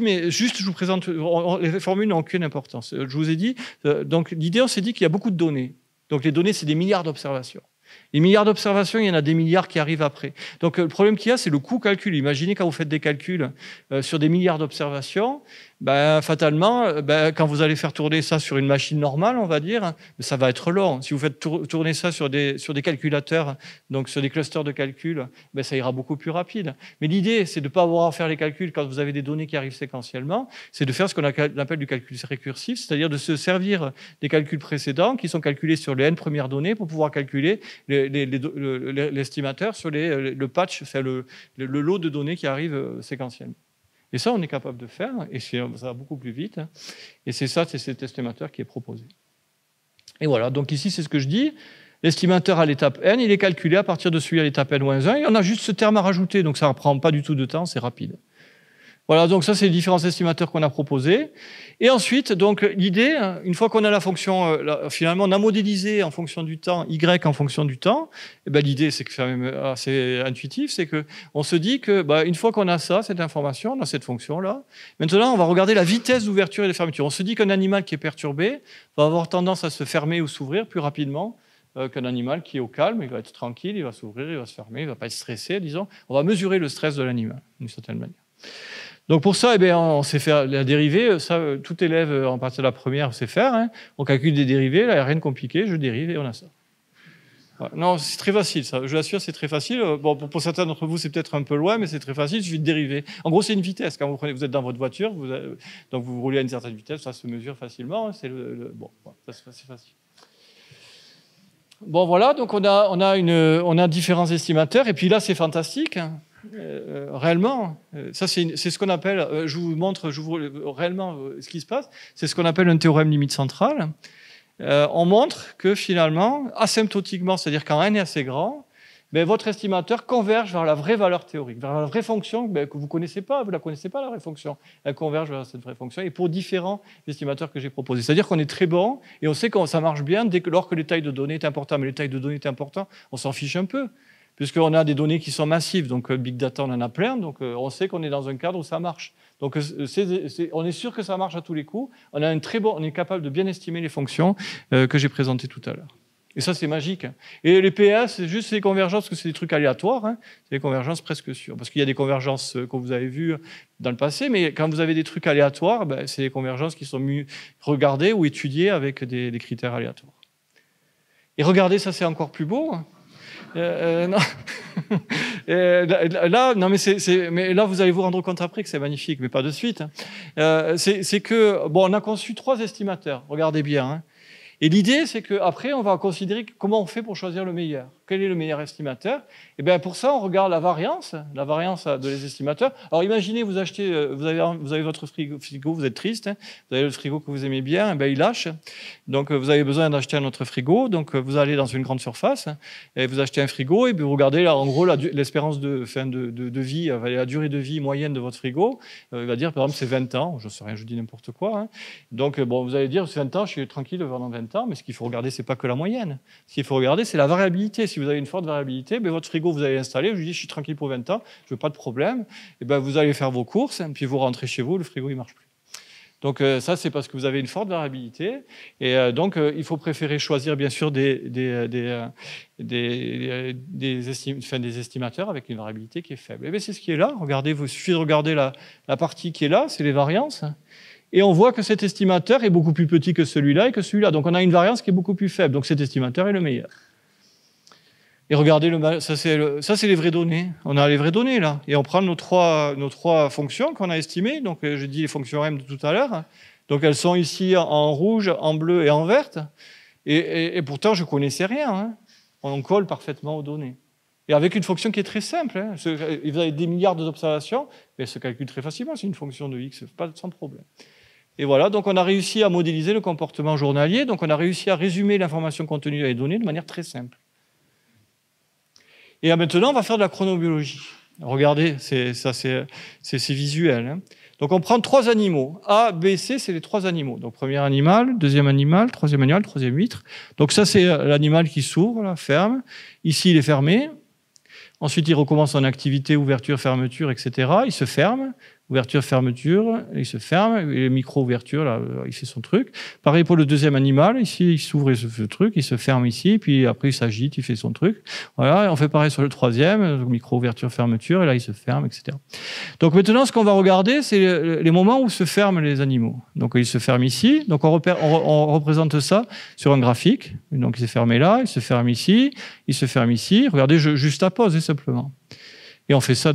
mais juste, je vous présente, les formules n'ont aucune importance. Je vous ai dit, donc l'idée, on s'est dit qu'il y a beaucoup de données. Donc les données, c'est des milliards d'observations. Les milliards d'observations, il y en a des milliards qui arrivent après. Donc le problème qu'il y a, c'est le coût calcul. Imaginez quand vous faites des calculs sur des milliards d'observations, ben, fatalement, ben, quand vous allez faire tourner ça sur une machine normale, on va dire, ça va être long. Si vous faites tourner ça sur des calculateurs, donc sur des clusters de calcul, ben, ça ira beaucoup plus rapide. Mais l'idée, c'est de ne pas avoir à faire les calculs quand vous avez des données qui arrivent séquentiellement, c'est de faire ce qu'on appelle du calcul récursif, c'est-à-dire de se servir des calculs précédents qui sont calculés sur les n premières données pour pouvoir calculer l'estimateur sur le patch, c'est le lot de données qui arrivent séquentiellement. Et ça, on est capable de faire, et ça va beaucoup plus vite. Et c'est cet estimateur qui est proposé. Et voilà, donc ici, c'est ce que je dis. L'estimateur à l'étape n, il est calculé à partir de celui à l'étape n-1, et on a juste ce terme à rajouter, donc ça ne prend pas du tout de temps, c'est rapide. Voilà, donc ça, c'est les différents estimateurs qu'on a proposés. Et ensuite, donc l'idée, une fois qu'on a la fonction, finalement, on a modélisé en fonction du temps, y en fonction du temps, et ben, l'idée, c'est que c'est même assez intuitif, c'est qu'on se dit que une fois qu'on a ça, cette information, on a cette fonction-là, maintenant, on va regarder la vitesse d'ouverture et de fermeture. On se dit qu'un animal qui est perturbé va avoir tendance à se fermer ou s'ouvrir plus rapidement qu'un animal qui est au calme, il va être tranquille, il va s'ouvrir, il va se fermer, il ne va pas être stressé, disons. On va mesurer le stress de l'animal, d'une certaine manière. Donc pour ça, on sait faire la dérivée. Ça, tout élève en partie de la première sait faire. Hein. On calcule des dérivées, là, il n'y a rien de compliqué, je dérive et on a ça. Voilà. Non, c'est très facile, ça. Je l'assure, c'est très facile. Bon, pour certains d'entre vous, c'est peut-être un peu loin, mais c'est très facile, il suffit de dériver. En gros, c'est une vitesse. Quand vous êtes dans votre voiture, donc vous roulez à une certaine vitesse, ça se mesure facilement. Hein. C'est bon, ça c'est facile. Bon, voilà, donc on a différents estimateurs, et puis là, c'est fantastique. Hein. Réellement, ça c'est ce qu'on appelle, je vous montre réellement ce qui se passe, c'est ce qu'on appelle un théorème limite centrale. On montre que finalement, asymptotiquement, c'est-à-dire quand n est assez grand, votre estimateur converge vers la vraie valeur théorique, vers la vraie fonction que vous ne connaissez pas, vous ne la connaissez pas, la vraie fonction. Elle converge vers cette vraie fonction, et pour différents estimateurs que j'ai proposés. C'est-à-dire qu'on est très bon, et on sait que ça marche bien lorsque les tailles de données est important. Mais les tailles de données est important, on s'en fiche un peu, puisqu'on a des données qui sont massives, donc Big Data, on en a plein, donc on sait qu'on est dans un cadre où ça marche. Donc on est sûr que ça marche à tous les coups, on est capable de bien estimer les fonctions que j'ai présentées tout à l'heure. Et ça, c'est magique. Et les PS, c'est juste ces convergences, parce que c'est des trucs aléatoires, hein. C'est des convergences presque sûres. Parce qu'il y a des convergences que vous avez vues dans le passé, mais quand vous avez des trucs aléatoires, c'est des convergences qui sont mieux regardées ou étudiées avec des critères aléatoires. Et regardez, ça, c'est encore plus beau. Non. Là, non, mais là, vous allez vous rendre compte après que c'est magnifique, mais pas de suite. C'est que, on a conçu 3 estimateurs. Regardez bien. Hein. Et l'idée, c'est qu'après, on va considérer comment on fait pour choisir le meilleur. Quel est le meilleur estimateur? Et bien, pour ça, on regarde la variance de les estimateurs. Alors, imaginez, vous avez votre frigo, vous êtes triste, hein, vous avez le frigo que vous aimez bien, il lâche. Donc, vous avez besoin d'acheter un autre frigo. Donc, vous allez dans une grande surface et vous achetez un frigo et puis vous regardez, là, en gros, l'espérance de vie, la durée de vie moyenne de votre frigo. Il va dire, par exemple, c'est 20 ans. Je ne sais rien, je dis n'importe quoi. Hein. Donc, vous allez dire, c'est 20 ans, je suis tranquille pendant 20 ans, mais ce qu'il faut regarder, ce n'est pas que la moyenne. Ce qu'il faut regarder, c'est la variabilité. Si vous avez une forte variabilité, votre frigo, vous allez l'installer, je lui dis, je suis tranquille pour 20 ans, je veux pas de problème, et vous allez faire vos courses, puis vous rentrez chez vous, le frigo, il marche plus. Donc ça, c'est parce que vous avez une forte variabilité, et donc il faut préférer choisir, bien sûr, des estimateurs avec une variabilité qui est faible. Et bien, c'est ce qui est là. Regardez, il suffit de regarder la partie qui est là, c'est les variances. Et on voit que cet estimateur est beaucoup plus petit que celui-là et que celui-là. Donc on a une variance qui est beaucoup plus faible. Donc cet estimateur est le meilleur. Et regardez, ça c'est les vraies données. On a les vraies données là. Et on prend nos trois fonctions qu'on a estimées. Donc je dis les fonctions M de tout à l'heure. Donc elles sont ici en rouge, en bleu et en verte. Et pourtant je ne connaissais rien. Hein. On colle parfaitement aux données. Et avec une fonction qui est très simple. Hein. Vous avez des milliards d'observations, mais elle se calcule très facilement. C'est une fonction de X, pas sans problème. Et voilà, donc on a réussi à modéliser le comportement journalier. Donc on a réussi à résumer l'information contenue dans les données de manière très simple. Et maintenant, on va faire de la chronobiologie. Regardez, c'est visuel. Hein. Donc, on prend 3 animaux. A, B, C, c'est les 3 animaux. Donc, premier animal, deuxième animal, troisième huître. Donc, ça, c'est l'animal qui s'ouvre, là, ferme. Ici, il est fermé. Ensuite, il recommence son activité, ouverture, fermeture, etc. Il se ferme. Ouverture, fermeture, il se ferme, et micro-ouverture, là, il fait son truc. Pareil pour le deuxième animal, ici, il s'ouvre et il se fait le truc, il se ferme ici, puis après, il s'agite, il fait son truc. Voilà, et on fait pareil sur le troisième, micro-ouverture, fermeture, et là, il se ferme, etc. Donc maintenant, ce qu'on va regarder, c'est les moments où se ferment les animaux. Donc, il se ferme ici, donc on représente ça sur un graphique. Donc, il s'est fermé là, il se ferme ici, il se ferme ici. Regardez, juste à pause, simplement. Et on fait ça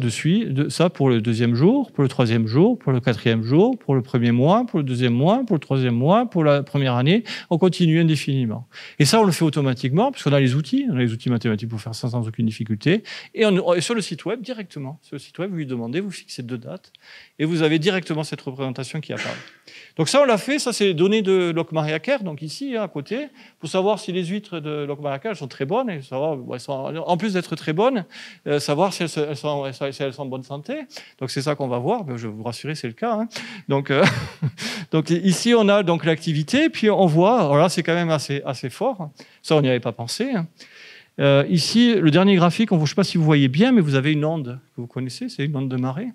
ça pour le deuxième jour, pour le troisième jour, pour le quatrième jour, pour le premier mois, pour le deuxième mois, pour le troisième mois, pour la première année. On continue indéfiniment. Et ça, on le fait automatiquement, parce qu'on a les outils. On a les outils mathématiques pour faire ça sans aucune difficulté. Et sur le site web, directement. Sur le site web, vous lui demandez, vous fixez 2 dates, et vous avez directement cette représentation qui apparaît. Donc ça, on l'a fait. Ça, c'est les données de Lockmariaker, donc ici, hein, à côté, pour savoir si les huîtres de Lockmariaker, elles sont très bonnes, et savoir, en plus d'être très bonnes, savoir si elles sont en bonne santé. Donc c'est ça qu'on va voir. Je vais vous rassurer, c'est le cas. Hein. Donc ici, on a donc l'activité, puis on voit, alors là, c'est quand même assez fort. Ça, on n'y avait pas pensé. Hein. Ici, le dernier graphique, je ne sais pas si vous voyez bien, mais vous avez une onde que vous connaissez, c'est une onde de marée.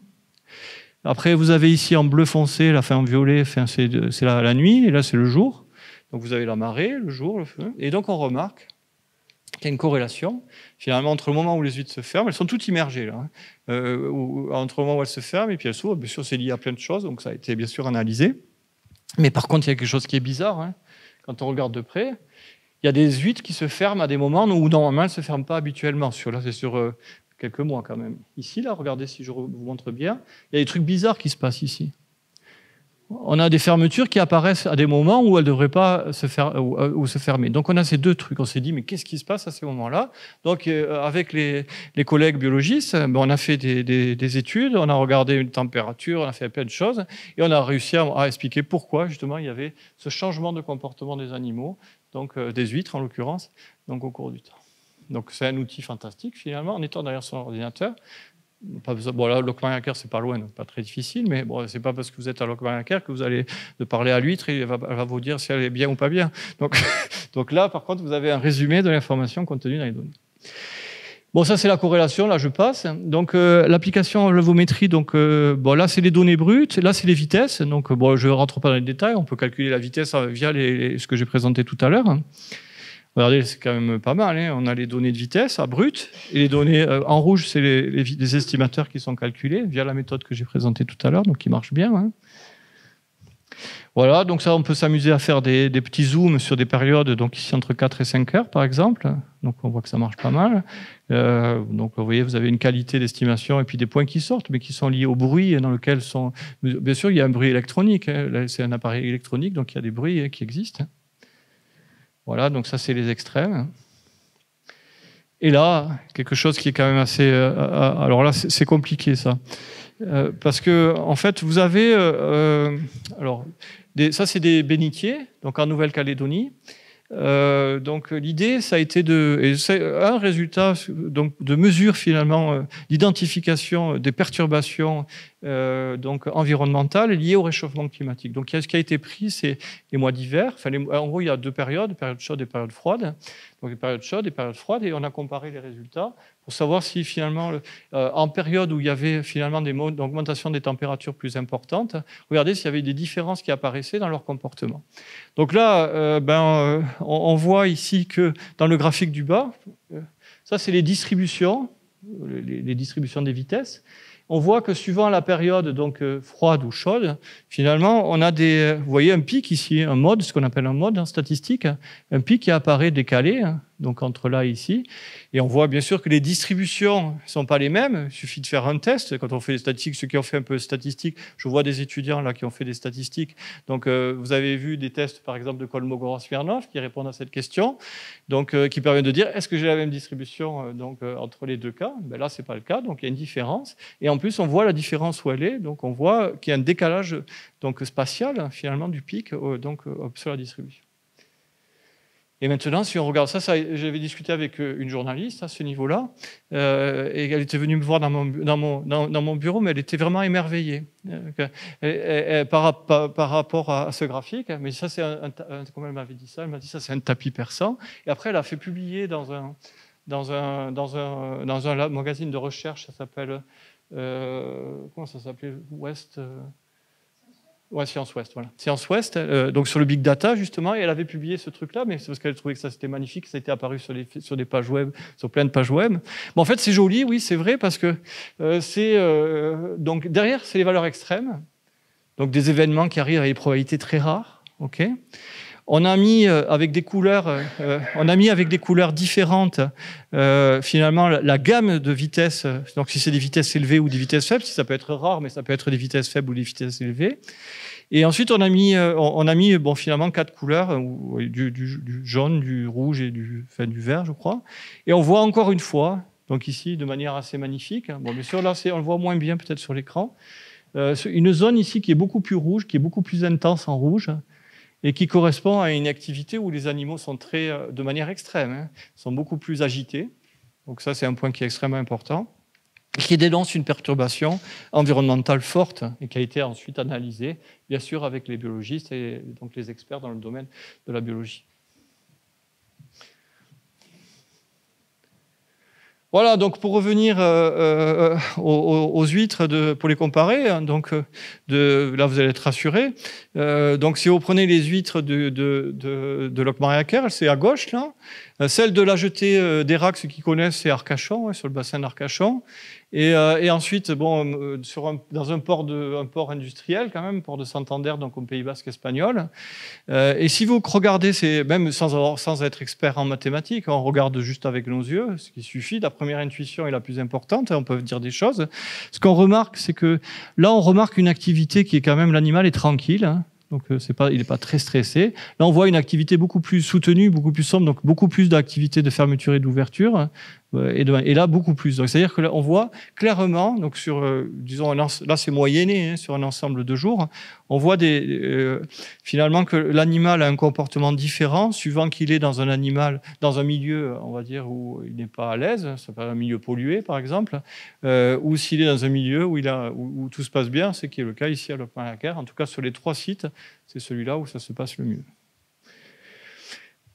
Après, vous avez ici en bleu foncé, la fin en violet, c'est la nuit, et là, c'est le jour. Donc, vous avez la marée, le jour, le feu. Et donc, on remarque qu'il y a une corrélation, finalement, entre le moment où les huîtres se ferment, elles sont toutes immergées, là, entre le moment où elles se ferment et puis elles s'ouvrent. Bien sûr, c'est lié à plein de choses, donc ça a été bien sûr analysé. Mais par contre, il y a quelque chose qui est bizarre, hein, quand on regarde de près. Il y a des huîtres qui se ferment à des moments où normalement elles ne se ferment pas habituellement. Là, c'est sur quelques mois quand même. Ici, là, regardez si je vous montre bien, il y a des trucs bizarres qui se passent ici. On a des fermetures qui apparaissent à des moments où elles ne devraient pas se fermer. Donc on a ces deux trucs. On s'est dit, mais qu'est-ce qui se passe à ces moments-là? Donc avec les collègues biologistes, on a fait des études, on a regardé une température, on a fait plein de choses, et on a réussi à expliquer pourquoi justement il y avait ce changement de comportement des animaux, donc des huîtres en l'occurrence, donc au cours du temps. Donc c'est un outil fantastique finalement, en étant derrière son ordinateur. Pas besoin, bon, là, Lockmayer-Hacker, c'est pas loin, donc pas très difficile, mais bon, c'est pas parce que vous êtes à Lockmayer-Hacker que vous allez de parler à l'huître et elle va vous dire si elle est bien ou pas bien. Donc là, par contre, vous avez un résumé de l'information contenue dans les données. Bon, ça, c'est la corrélation. Là, je passe. Donc, l'application levométrie, donc, bon, là, c'est les données brutes. Là, c'est les vitesses. Donc, bon, je ne rentre pas dans les détails. On peut calculer la vitesse via ce que j'ai présenté tout à l'heure. Regardez, c'est quand même pas mal. Hein. On a les données de vitesse à brut et les données en rouge, c'est les estimateurs qui sont calculés via la méthode que j'ai présentée tout à l'heure, donc qui marche bien. Hein. Voilà, donc ça, on peut s'amuser à faire des petits zooms sur des périodes, donc ici entre 4 et 5 heures, par exemple. Donc on voit que ça marche pas mal. Donc vous voyez, vous avez une qualité d'estimation et puis des points qui sortent, mais qui sont liés au bruit dans lequel sont... Bien sûr, il y a un bruit électronique. Hein. C'est un appareil électronique, donc il y a des bruits qui existent. Voilà, donc ça, c'est les extrêmes. Et là, quelque chose qui est quand même assez... alors là, c'est compliqué, ça. Parce que, en fait, vous avez... ça, c'est des bénitiers, donc en Nouvelle-Calédonie. Donc l'idée, ça a été c'est un résultat donc de mesure finalement d'identification des perturbations donc environnementales liées au réchauffement climatique. Donc ce qui a été pris, c'est les mois d'hiver. Enfin, en gros, il y a deux périodes chaudes et période froide. Donc les périodes chaudes et périodes froides, et on a comparé les résultats pour savoir si finalement, en période où il y avait finalement des augmentation des températures plus importantes, regardez s'il y avait des différences qui apparaissaient dans leur comportement. Donc là, on voit ici que dans le graphique du bas, ça c'est les distributions des vitesses. On voit que suivant la période donc froide ou chaude, finalement, on a vous voyez un pic ici, un mode, ce qu'on appelle un mode en statistique, un pic qui apparaît décalé, donc entre là et ici. Et on voit bien sûr que les distributions ne sont pas les mêmes. Il suffit de faire un test. Quand on fait des statistiques, ceux qui ont fait un peu de statistiques, je vois des étudiants là qui ont fait des statistiques. Donc, vous avez vu des tests, par exemple, de Kolmogorov-Smirnov qui répondent à cette question, donc qui permettent de dire est-ce que j'ai la même distribution entre les deux cas? Ben là, c'est pas le cas. Donc, il y a une différence. Et en plus, on voit la différence où elle est. Donc, on voit qu'il y a un décalage donc spatial finalement du pic sur la distribution. Et maintenant, si on regarde ça, j'avais discuté avec une journaliste à ce niveau-là, et elle était venue me voir dans mon bureau, mais elle était vraiment émerveillée par rapport à ce graphique. Mais ça, comment elle m'avait dit ça? Elle m'a dit ça, c'est un tapis persan. Et après, elle a fait publier dans un magazine de recherche, ça s'appelle comment ça s'appelait? Science Ouest, voilà. Science Ouest, donc sur le big data justement, et elle avait publié ce truc-là, mais c'est parce qu'elle trouvait que ça c'était magnifique, ça a été apparu sur des pages web, sur plein de pages web. Mais en fait, c'est joli, oui, c'est vrai, parce que donc derrière, c'est les valeurs extrêmes, donc des événements qui arrivent à des probabilités très rares, ok. On a mis avec des couleurs, différentes finalement la gamme de vitesses. Donc si c'est des vitesses élevées ou des vitesses faibles, si ça peut être rare, mais ça peut être des vitesses faibles ou des vitesses élevées. Et ensuite on a mis finalement 4 couleurs, du jaune, du rouge et du vert, je crois. Et on voit encore une fois, donc ici de manière assez magnifique. Bon, bien sûr là on le voit moins bien peut-être sur l'écran. Une zone ici qui est beaucoup plus rouge, qui est beaucoup plus intense en rouge, et qui correspond à une activité où les animaux sont de manière extrême, sont beaucoup plus agités. Donc ça, c'est un point qui est extrêmement important, qui dénonce une perturbation environnementale forte et qui a été ensuite analysée, bien sûr, avec les biologistes et donc les experts dans le domaine de la biologie. Voilà, donc pour revenir aux huîtres, pour les comparer, hein, donc là vous allez être rassurés. Donc si vous prenez les huîtres de Lockmayer-Hacker, c'est à gauche là. Celle de la jetée d'Erac, ceux qui connaissent, c'est Arcachon, sur le bassin d'Arcachon. Et ensuite, bon, dans un port industriel quand même, port de Santander, donc au Pays Basque espagnol. Et si vous regardez, même sans être expert en mathématiques, on regarde juste avec nos yeux, ce qui suffit. La première intuition est la plus importante, on peut dire des choses. Ce qu'on remarque, c'est que là, on remarque une activité qui est quand même, l'animal est tranquille, hein. Donc il n'est pas très stressé. Là, on voit une activité beaucoup plus soutenue, beaucoup plus sombre, donc beaucoup plus d'activités de fermeture et d'ouverture. Et là, beaucoup plus. Donc, c'est-à-dire que là, on voit clairement, donc sur, disons, là, c'est moyenné, hein, sur un ensemble de jours, on voit finalement que l'animal a un comportement différent suivant qu'il est dans un milieu, on va dire, où il n'est pas à l'aise, c'est pas un milieu pollué, par exemple, ou s'il est dans un milieu où tout se passe bien, ce qui est le cas ici à Le Point-Laquaire. En tout cas, sur les 3 sites, c'est celui-là où ça se passe le mieux.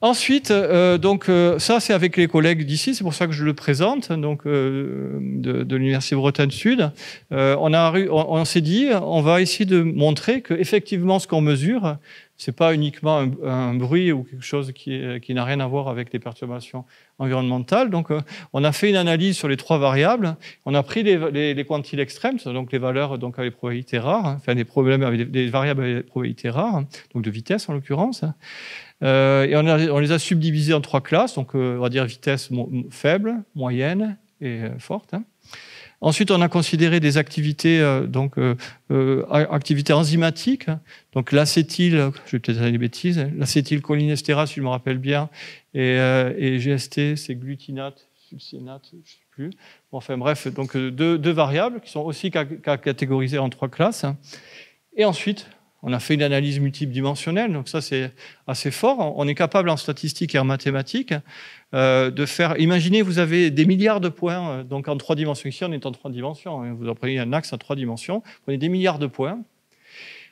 Ensuite, ça c'est avec les collègues d'ici, c'est pour ça que je le présente, donc de l'Université Bretagne Sud. On s'est dit, on va essayer de montrer que effectivement ce qu'on mesure, c'est pas uniquement un bruit ou quelque chose qui n'a rien à voir avec les perturbations environnementales. Donc, on a fait une analyse sur les 3 variables. On a pris les quantiles extrêmes, donc les valeurs donc avec probabilités rares, enfin des problèmes avec des variables avec probabilités rares, donc de vitesse en l'occurrence. Et on les a subdivisés en 3 classes, donc on va dire vitesse faible, moyenne et forte. Ensuite, on a considéré des activités, activités enzymatiques, donc l'acétyl, je vais peut-être dire des bêtises, l'acétylcholinestérase, si je me rappelle bien, et GST, c'est glutinate, succinate, je ne sais plus. Bon, enfin bref, donc deux variables qui sont aussi catégorisées en 3 classes. Et ensuite, on a fait une analyse multidimensionnelle, donc ça c'est assez fort. On est capable en statistique et en mathématiques de faire... Imaginez, vous avez des milliards de points, donc en 3 dimensions. Ici, on est en 3 dimensions. Vous prenez un axe en 3 dimensions, vous prenez des milliards de points.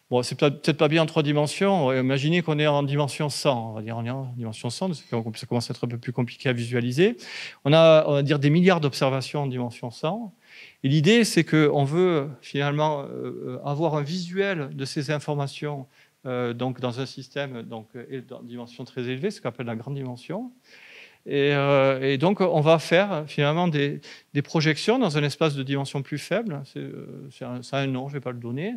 Bon, c'est peut-être pas bien en 3 dimensions. Imaginez qu'on est en dimension 100. On va dire on est en dimension 100, ça commence à être un peu plus compliqué à visualiser. On va dire des milliards d'observations en dimension 100. Et l'idée, c'est qu'on veut finalement avoir un visuel de ces informations donc dans un système dans dimension très élevée, ce qu'on appelle la grande dimension. Et donc, on va faire finalement des projections dans un espace de dimension plus faible. Ça a un nom, je ne vais pas le donner.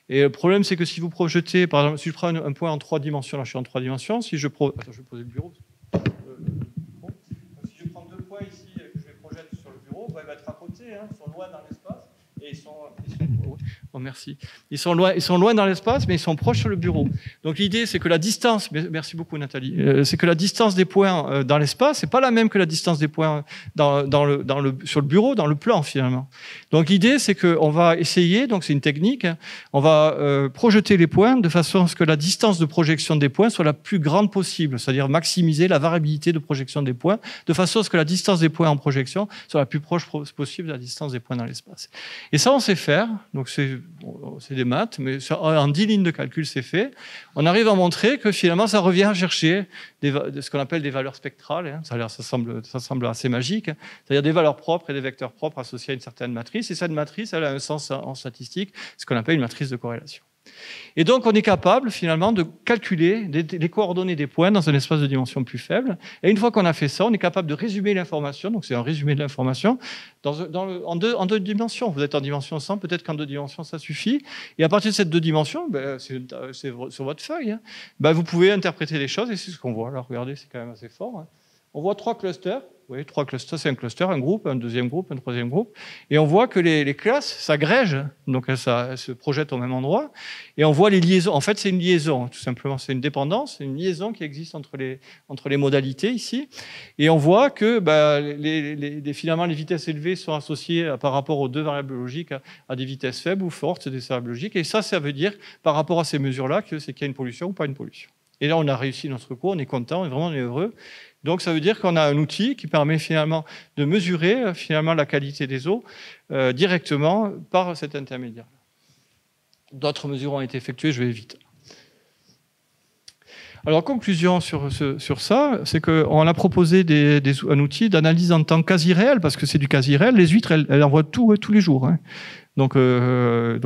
Et le problème, c'est que si vous projetez, par exemple, si je prends un point en 3 dimensions, là je suis en 3 dimensions, si je attends, je vais poser le bureau. Si je prends 2 points ici et que je les projette sur le bureau, ils vont être à côté, hein, ils sont loin dans l'espace. Et oh, merci. Ils sont loin dans l'espace, mais ils sont proches sur le bureau. Donc l'idée, c'est que la distance, merci beaucoup Nathalie, c'est que la distance des points dans l'espace, c'est pas la même que la distance des points sur le bureau, dans le plan finalement. Donc l'idée, c'est qu'on va essayer, donc c'est une technique, on va projeter les points de façon à ce que la distance de projection des points soit la plus grande possible, c'est-à-dire maximiser la variabilité de projection des points, de façon à ce que la distance des points en projection soit la plus proche possible de la distance des points dans l'espace. Et ça, on sait faire. Donc, c'est des maths, mais en 10 lignes de calcul, c'est fait. On arrive à montrer que finalement, ça revient à chercher ce qu'on appelle des valeurs spectrales. Hein. Ça semble assez magique. Hein. C'est-à-dire des valeurs propres et des vecteurs propres associés à une certaine matrice. Et cette matrice, elle a un sens en statistique, ce qu'on appelle une matrice de corrélation. Et donc, on est capable, finalement, de calculer les coordonnées des points dans un espace de dimension plus faible. Et une fois qu'on a fait ça, on est capable de résumer l'information. Donc, c'est un résumé de l'information en deux dimensions. Vous êtes en dimension 100, peut-être qu'en 2 dimensions, ça suffit. Et à partir de ces 2 dimensions, c'est sur votre feuille, hein, vous pouvez interpréter les choses. Et c'est ce qu'on voit. Alors, regardez, c'est quand même assez fort. Hein. On voit 3 clusters. Vous voyez, 3 clusters, c'est un cluster, un groupe, un deuxième groupe, un troisième groupe. Et on voit que les classes s'agrègent, donc elles se projettent au même endroit. Et on voit les liaisons. En fait, c'est une liaison, tout simplement. C'est une dépendance, c'est une liaison qui existe entre les modalités ici. Et on voit que finalement, les vitesses élevées sont associées par rapport aux 2 variables logiques à des vitesses faibles ou fortes des variables logiques. Et ça veut dire, par rapport à ces mesures-là, qu'il y a une pollution ou pas une pollution. Et là, on a réussi notre cours, on est content, on est heureux. Donc, ça veut dire qu'on a un outil qui permet finalement de mesurer finalement la qualité des eaux directement par cet intermédiaire. D'autres mesures ont été effectuées, je vais vite. Alors, conclusion sur ça, c'est qu'on a proposé un outil d'analyse en temps quasi réel, parce que c'est du quasi réel. Les huîtres, elles envoient tout tous les jours. Hein. Donc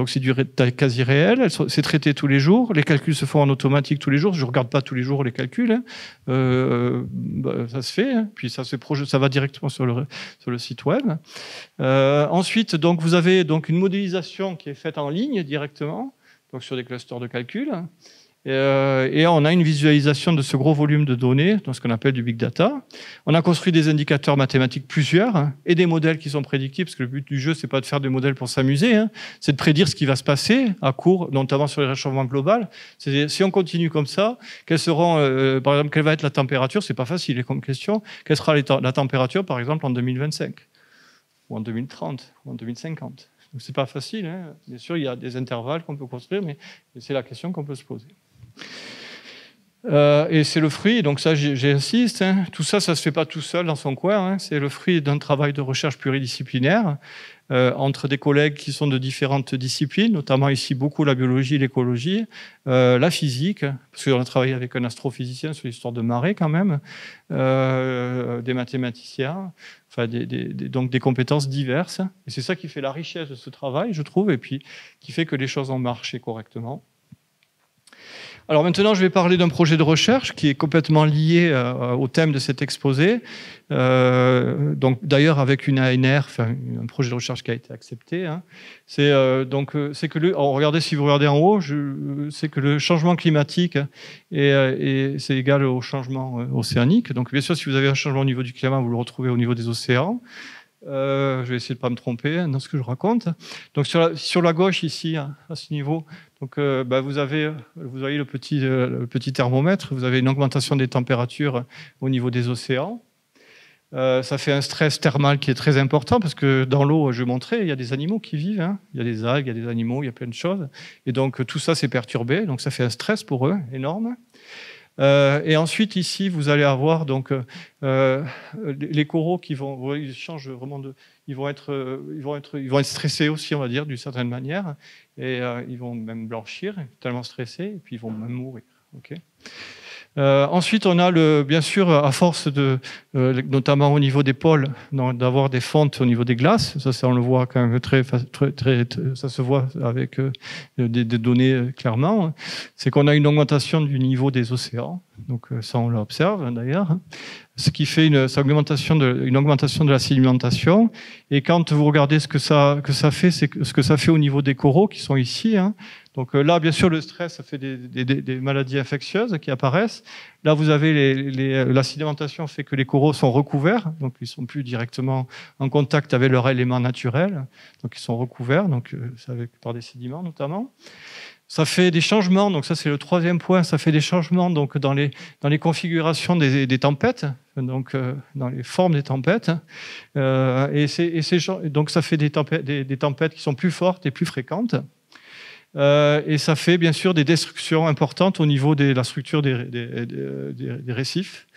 c'est du quasi réel, c'est traité tous les jours, les calculs se font en automatique tous les jours, je ne regarde pas tous les jours les calculs, hein. Ça se fait, hein. Puis ça va directement sur le site web. Ensuite, donc, vous avez donc une modélisation qui est faite en ligne directement, donc sur des clusters de calcul. Et on a une visualisation de ce gros volume de données, dans ce qu'on appelle du big data. On a construit des indicateurs mathématiques plusieurs et des modèles qui sont prédictifs, parce que le but du jeu, c'est pas de faire des modèles pour s'amuser, hein, c'est de prédire ce qui va se passer à court, notamment sur les réchauffements globaux. Si on continue comme ça, quelles seront, par exemple, quelle va être la température? C'est pas facile comme question. Quelle sera la température, par exemple, en 2025 ou en 2030 ou en 2050? Donc c'est pas facile, hein. Bien sûr, il y a des intervalles qu'on peut construire, mais c'est la question qu'on peut se poser. Et c'est le fruit, donc ça j'insiste, hein. Tout ça, ça se fait pas tout seul dans son coin, hein. C'est le fruit d'un travail de recherche pluridisciplinaire entre des collègues qui sont de différentes disciplines, notamment ici beaucoup la biologie, l'écologie, la physique, parce qu'on a travaillé avec un astrophysicien sur l'histoire de marée quand même, des mathématiciens, enfin donc des compétences diverses. Et c'est ça qui fait la richesse de ce travail, je trouve, et puis qui fait que les choses ont marché correctement. Alors maintenant, je vais parler d'un projet de recherche qui est complètement lié au thème de cet exposé. Donc d'ailleurs avec une ANR, enfin un projet de recherche qui a été accepté. Hein. C'est que regardez, si vous regardez en haut, c'est que le changement climatique c'est égal au changement océanique. Donc bien sûr, si vous avez un changement au niveau du climat, vous le retrouvez au niveau des océans. Je vais essayer de ne pas me tromper dans ce que je raconte. Donc sur la gauche ici, à ce niveau, donc vous voyez le petit thermomètre. Vous avez une augmentation des températures au niveau des océans. Ça fait un stress thermal qui est très important parce que dans l'eau, je montrais, il y a des animaux qui vivent. Hein. Il y a des algues, il y a des animaux, il y a plein de choses. Et donc tout ça c'est perturbé. Donc ça fait un stress pour eux énorme. Et ensuite ici vous allez avoir donc les coraux ils changent vraiment ils vont être stressés aussi, on va dire d'une certaine manière, et ils vont même blanchir tellement stressés, et puis ils vont même mourir. Okay. Ensuite, on a bien sûr, à force notamment au niveau des pôles, d'avoir des fontes au niveau des glaces. Ça on le voit quand même très, ça se voit avec des données clairement. C'est qu'on a une augmentation du niveau des océans. Donc ça, on l'observe d'ailleurs. Ce qui fait une augmentation de la sédimentation. Et quand vous regardez ce que ça fait, c'est ce que ça fait au niveau des coraux qui sont ici. Hein. Donc là, bien sûr, le stress, ça fait des maladies infectieuses qui apparaissent. Là, vous avez la sédimentation fait que les coraux sont recouverts, donc ils sont plus directement en contact avec leur élément naturel. Donc ils sont recouverts, donc par des sédiments notamment. Ça fait des changements, donc ça c'est le troisième point, ça fait des changements donc dans les configurations des tempêtes, donc dans les formes des tempêtes, donc ça fait des tempêtes qui sont plus fortes et plus fréquentes, et ça fait bien sûr des destructions importantes au niveau de la structure des récifs.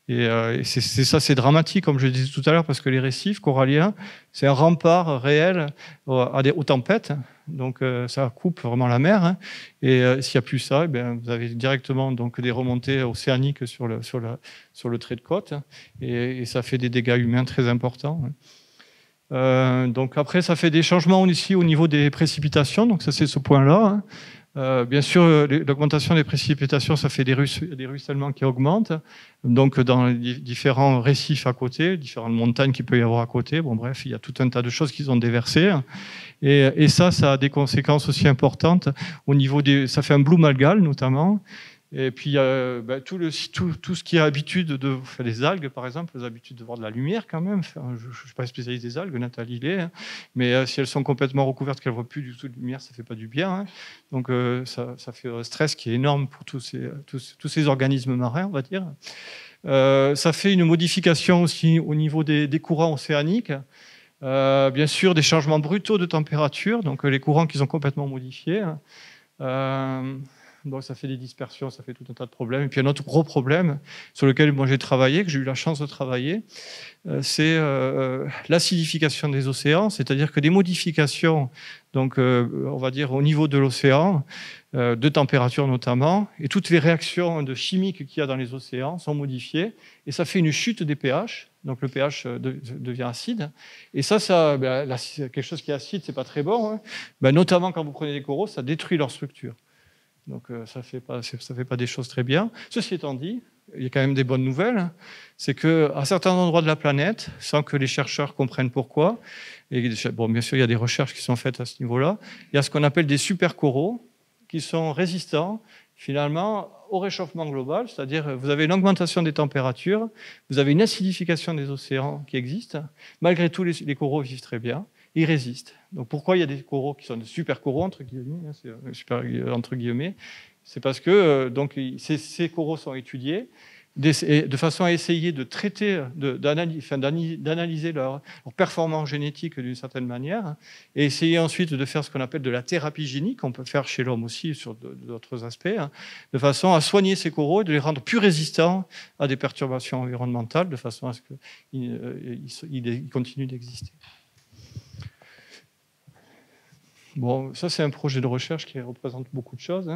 Et c'est dramatique, comme je le disais tout à l'heure, parce que les récifs coralliens, c'est un rempart réel aux tempêtes. Donc ça coupe vraiment la mer. Hein. Et s'il n'y a plus ça, vous avez directement donc, des remontées océaniques sur le trait de côte. Et ça fait des dégâts humains très importants. Donc après, ça fait des changements ici au niveau des précipitations. Donc ça, c'est ce point-là. Hein. Bien sûr, l'augmentation des précipitations, ça fait des ruissellements qui augmentent. Donc, dans les différents récifs à côté, différentes montagnes qu'il peut y avoir à côté. Bon, bref, il y a tout un tas de choses qui sont déversées. Et ça a des conséquences aussi importantes au niveau ça fait un bloom algal, notamment. Et puis, tout ce qui a l'habitude de faire des algues, par exemple, les habitudes de voir de la lumière quand même. Enfin, je ne suis pas spécialiste des algues, Nathalie l'est, hein, mais si elles sont complètement recouvertes, qu'elles ne voient plus du tout de lumière, ça ne fait pas du bien. Hein. Donc, ça fait un stress qui est énorme pour tous ces organismes marins, on va dire. Ça fait une modification aussi au niveau des courants océaniques. Bien sûr, des changements brutaux de température, donc les courants qui sont complètement modifiés. Donc ça fait des dispersions, ça fait tout un tas de problèmes. Et puis un autre gros problème sur lequel moi j'ai travaillé, que j'ai eu la chance de travailler, c'est l'acidification des océans, c'est-à-dire que des modifications, donc on va dire au niveau de l'océan, de température notamment, et toutes les réactions chimiques qu'il y a dans les océans sont modifiées, et ça fait une chute des pH. Donc le pH devient acide. Et ça quelque chose qui est acide, c'est pas très bon. Hein. Notamment quand vous prenez des coraux, ça détruit leur structure. Donc ça fait pas des choses très bien. Ceci étant dit, il y a quand même des bonnes nouvelles. C'est qu'à certains endroits de la planète, sans que les chercheurs comprennent pourquoi, et bon, bien sûr il y a des recherches qui sont faites à ce niveau-là, il y a ce qu'on appelle des supercoraux qui sont résistants finalement au réchauffement global, c'est-à-dire vous avez une augmentation des températures, vous avez une acidification des océans qui existe. Malgré tout, les coraux vivent très bien, ils résistent. Donc pourquoi il y a des coraux qui sont des super coraux entre guillemets, c'est parce que ces coraux sont étudiés de façon à essayer de traiter, d'analyser leur performance génétique d'une certaine manière, et essayer ensuite de faire ce qu'on appelle de la thérapie génique, qu'on peut faire chez l'homme aussi sur d'autres aspects, de façon à soigner ces coraux et de les rendre plus résistants à des perturbations environnementales, de façon à ce qu'ils continuent d'exister. Bon, ça c'est un projet de recherche qui représente beaucoup de choses,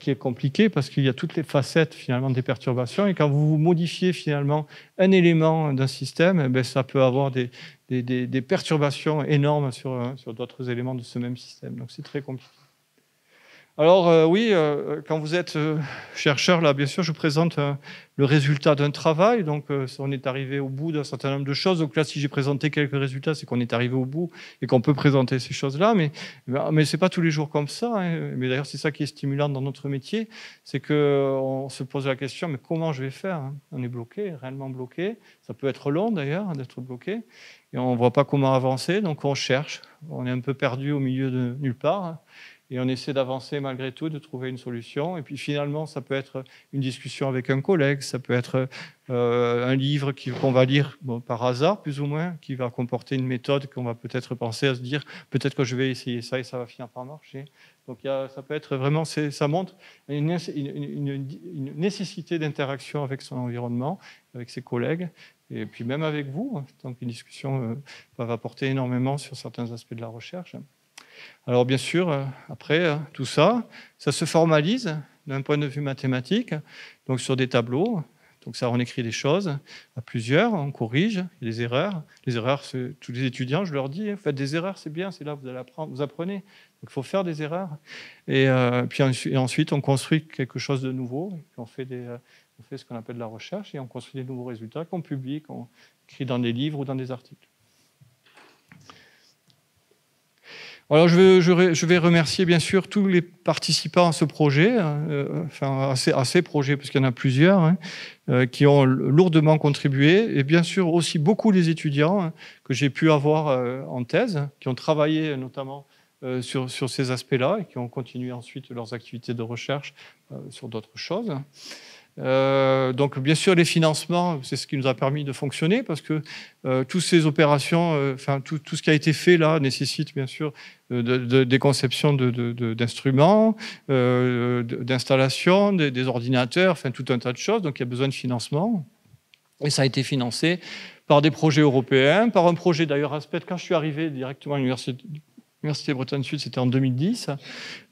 qui est compliqué parce qu'il y a toutes les facettes finalement des perturbations, et quand vous modifiez finalement un élément d'un système, ça peut avoir des perturbations énormes sur d'autres éléments de ce même système. Donc c'est très compliqué. Alors oui, quand vous êtes chercheur, là, bien sûr, je vous présente le résultat d'un travail. Donc, on est arrivé au bout d'un certain nombre de choses. Donc là, si j'ai présenté quelques résultats, c'est qu'on est arrivé au bout et qu'on peut présenter ces choses-là. Mais c'est pas tous les jours comme ça. Hein. Mais d'ailleurs, c'est ça qui est stimulant dans notre métier, c'est qu'on se pose la question, mais comment je vais faire, hein? On est bloqué, réellement bloqué. Ça peut être long d'ailleurs d'être bloqué. Et on ne voit pas comment avancer. Donc, on cherche. On est un peu perdu au milieu de nulle part. Hein. Et on essaie d'avancer malgré tout, de trouver une solution. Et puis finalement, ça peut être une discussion avec un collègue, ça peut être un livre qu'on va lire par hasard, plus ou moins, qui va comporter une méthode qu'on va peut-être penser à se dire, peut-être que je vais essayer ça et ça va finir par marcher. Donc ça peut être vraiment, ça montre une nécessité d'interaction avec son environnement, avec ses collègues, et puis même avec vous. Donc une discussion va apporter énormément sur certains aspects de la recherche. Alors bien sûr, après tout ça, ça se formalise d'un point de vue mathématique, donc sur des tableaux. Donc ça, on écrit des choses à plusieurs, on corrige, il y a des erreurs. Les erreurs, tous les étudiants, je leur dis, faites des erreurs, c'est bien, c'est là que vous allez apprendre, vous apprenez. Donc il faut faire des erreurs. Et ensuite, on construit quelque chose de nouveau. Et puis on fait ce qu'on appelle de la recherche et on construit des nouveaux résultats qu'on publie, qu'on écrit dans des livres ou dans des articles. Alors, je vais remercier bien sûr tous les participants à ce projet, à ces projets, parce qu'il y en a plusieurs, qui ont lourdement contribué, et bien sûr aussi beaucoup les étudiants que j'ai pu avoir en thèse, qui ont travaillé notamment sur ces aspects-là, et qui ont continué ensuite leurs activités de recherche sur d'autres choses. Donc bien sûr les financements, c'est ce qui nous a permis de fonctionner, parce que toutes ces opérations, tout ce qui a été fait là nécessite bien sûr des conceptions d'instruments, d'installations, des ordinateurs, tout un tas de choses. Donc il y a besoin de financement, et ça a été financé par des projets européens, par un projet d'ailleurs Aspet. Quand je suis arrivé directement à l'Université Bretagne Sud, c'était en 2010,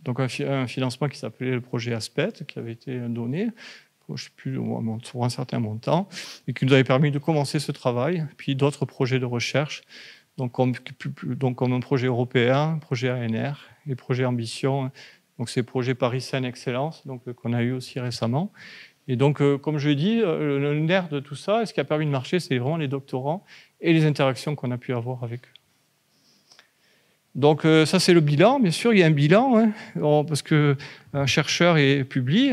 donc un financement qui s'appelait le projet Aspet, qui avait été donné, je ne sais plus, pour un certain montant, et qui nous avait permis de commencer ce travail, puis d'autres projets de recherche, donc comme un projet européen, projet ANR et projet Ambition, donc ces projets Paris Seine Excellence, qu'on a eu aussi récemment. Et donc, comme je l'ai dit, le nerf de tout ça, et ce qui a permis de marcher, c'est vraiment les doctorants et les interactions qu'on a pu avoir avec eux. Donc ça, c'est le bilan. Bien sûr, il y a un bilan, parce qu'un chercheur publie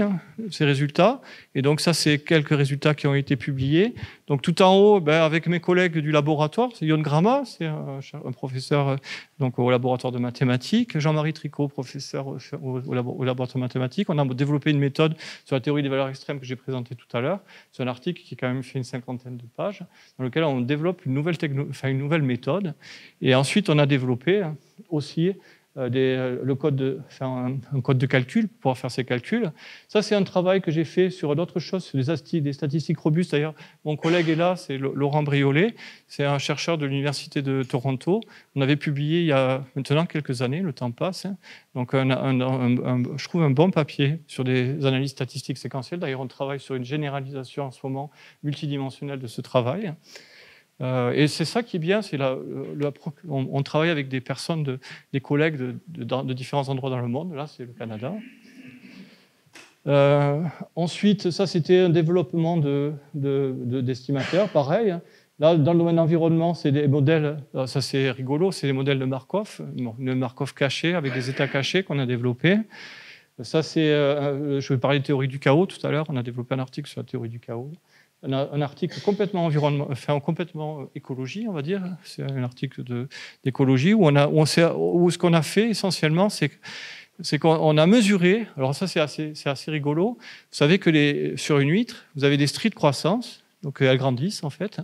ses résultats. Et donc ça, c'est quelques résultats qui ont été publiés. Donc tout en haut, avec mes collègues du laboratoire, c'est Yon Grama, c'est un professeur au laboratoire de mathématiques. Jean-Marie Tricot, professeur au laboratoire de mathématiques. On a développé une méthode sur la théorie des valeurs extrêmes que j'ai présentée tout à l'heure. C'est un article qui a quand même fait une 50aine de pages, dans lequel on développe une nouvelle méthode. Et ensuite, on a développé aussi le code faire un code de calcul pour pouvoir faire ces calculs. Ça, c'est un travail que j'ai fait sur d'autres choses, sur des statistiques robustes. D'ailleurs, mon collègue est là, c'est Laurent Briolet. C'est un chercheur de l'Université de Toronto. On avait publié il y a maintenant quelques années, le temps passe. Donc, je trouve un bon papier sur des analyses statistiques séquentielles. D'ailleurs, on travaille sur une généralisation en ce moment multidimensionnelle de ce travail. Et c'est ça qui est bien, c'est on travaille avec des personnes, des collègues de différents endroits dans le monde. Là, c'est le Canada. Ensuite, ça, c'était un développement d'estimateurs, pareil. Là, dans le domaine de l'environnement, c'est des modèles, ça c'est rigolo, c'est des modèles de Markov, le Markov caché, avec des états cachés qu'on a développés. Ça, c'est, je vais parler de théorie du chaos tout à l'heure, on a développé un article sur la théorie du chaos. Un article complètement environnement, enfin complètement écologie, on va dire. C'est un article d'écologie où ce qu'on a fait essentiellement, c'est qu'on a mesuré. Alors ça, c'est assez rigolo. Vous savez que sur une huître, vous avez des stries de croissance, donc elles grandissent en fait.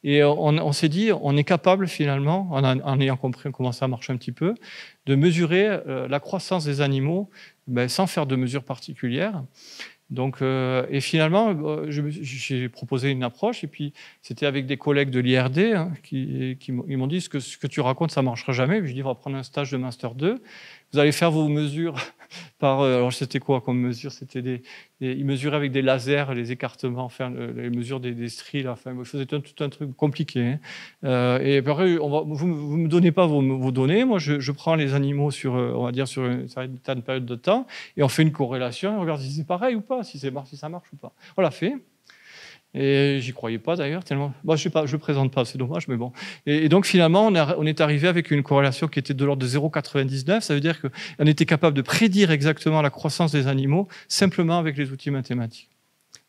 Et on s'est dit, on est capable finalement, en ayant compris comment ça marche un petit peu, de mesurer la croissance des animaux sans faire de mesures particulières. Donc, et finalement, j'ai proposé une approche, et puis c'était avec des collègues de l'IRD qui m'ont dit ce que tu racontes, ça ne marchera jamais. Puis je dis, on va prendre un stage de Master 2. Vous allez faire vos mesures par. Alors, c'était quoi comme mesure? C'était ils mesuraient avec des lasers les écartements, enfin, les mesures des stries. Là, enfin, ils faisaient tout un truc compliqué. Et après, vous ne me donnez pas vos données. Moi, je prends les animaux on va dire, sur une certaine période de temps, et on fait une corrélation, et on regarde si c'est pareil ou pas, si ça marche ou pas. On l'a fait. Et j'y croyais pas d'ailleurs, tellement. Bon, je ne présente pas, c'est dommage, mais bon. Et donc finalement, on est arrivé avec une corrélation qui était de l'ordre de 0,99. Ça veut dire qu'on était capable de prédire exactement la croissance des animaux simplement avec les outils mathématiques.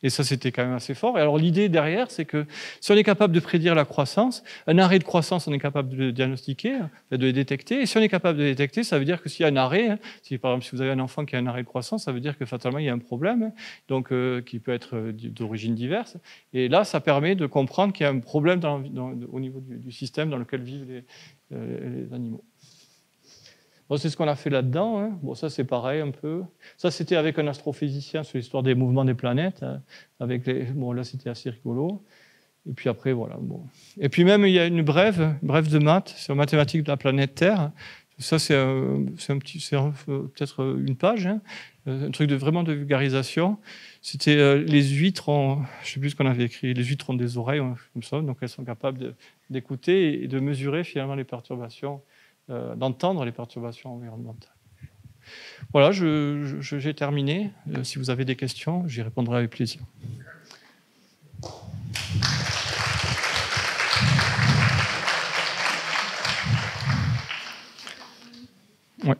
Et ça, c'était quand même assez fort. Et alors, l'idée derrière, c'est que si on est capable de prédire la croissance, un arrêt de croissance, on est capable de le diagnostiquer, de le détecter. Et si on est capable de le détecter, ça veut dire que s'il y a un arrêt, par exemple, si vous avez un enfant qui a un arrêt de croissance, ça veut dire que fatalement, il y a un problème, donc, qui peut être d'origine diverse. Et là, ça permet de comprendre qu'il y a un problème au niveau du système dans lequel vivent les animaux. Bon, c'est ce qu'on a fait là-dedans. Bon, ça, c'est pareil un peu. Ça, c'était avec un astrophysicien sur l'histoire des mouvements des planètes. Bon, là, c'était assez rigolo. Et puis après, voilà. Bon. Et puis même, il y a une brève de maths sur mathématiques de la planète Terre. Ça, c'est peut-être une page, un truc vraiment de vulgarisation. C'était les huîtres je ne sais plus ce qu'on avait écrit, les huîtres ont des oreilles, comme ça, donc elles sont capables d'écouter et de mesurer finalement les perturbations, d'entendre les perturbations environnementales. Voilà, j'ai terminé. Si vous avez des questions, j'y répondrai avec plaisir. Ouais.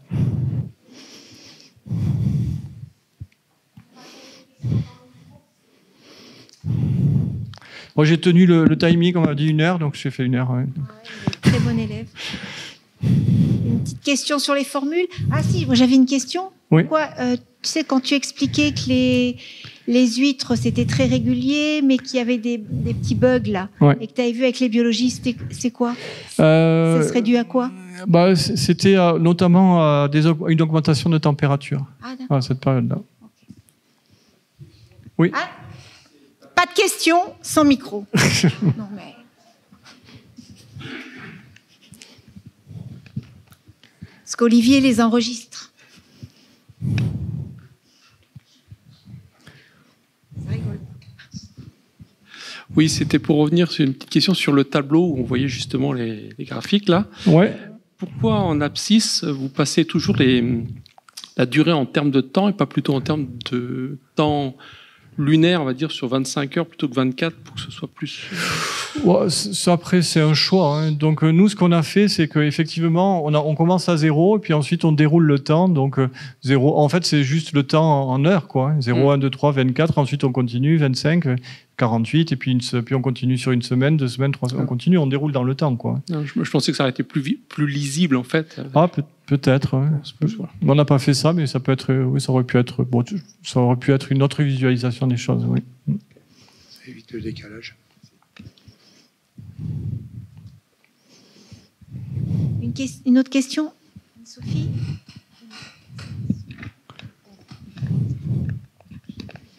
Moi, j'ai tenu le timing, on m'a dit 1 heure, donc j'ai fait 1 heure. Ouais. Très bon élève. Une petite question sur les formules. Ah si, moi j'avais une question. Oui. Pourquoi, tu sais, quand tu expliquais que les huîtres, c'était très régulier, mais qu'il y avait des petits bugs là, ouais, et que tu avais vu avec les biologistes, c'est quoi? Ça serait dû à quoi? C'était notamment à une augmentation de température à cette période-là. Okay. Oui. Ah, pas de questions sans micro. Non mais... Parce qu'Olivier les enregistre. Ça rigole. Oui, c'était pour revenir sur une petite question sur le tableau où on voyait justement les graphiques là. Ouais. Pourquoi en abscisse vous passez toujours la durée en termes de temps et pas plutôt en termes de temps lunaire, on va dire, sur 25 heures plutôt que 24 pour que ce soit plus... Ouais, ça, après, c'est un choix. Hein. Donc, nous, ce qu'on a fait, c'est qu'effectivement, on commence à 0 et puis ensuite, on déroule le temps. Donc, 0, en fait, c'est juste le temps en heures, quoi. 0, 1, 2, 3, 24. Ensuite, on continue, 25, 48. Et puis on continue sur 1 semaine, 2 semaines, 3 semaines. On continue, on déroule dans le temps, quoi. Non, je pensais que ça aurait été plus lisible, en fait. Ah, peut-être. Ouais. On n'a pas fait ça, mais ça peut être... Oui, ça aurait pu être... Bon, ça aurait pu être une autre visualisation des choses, oui. Ça évite le décalage. Une autre question? Sophie ?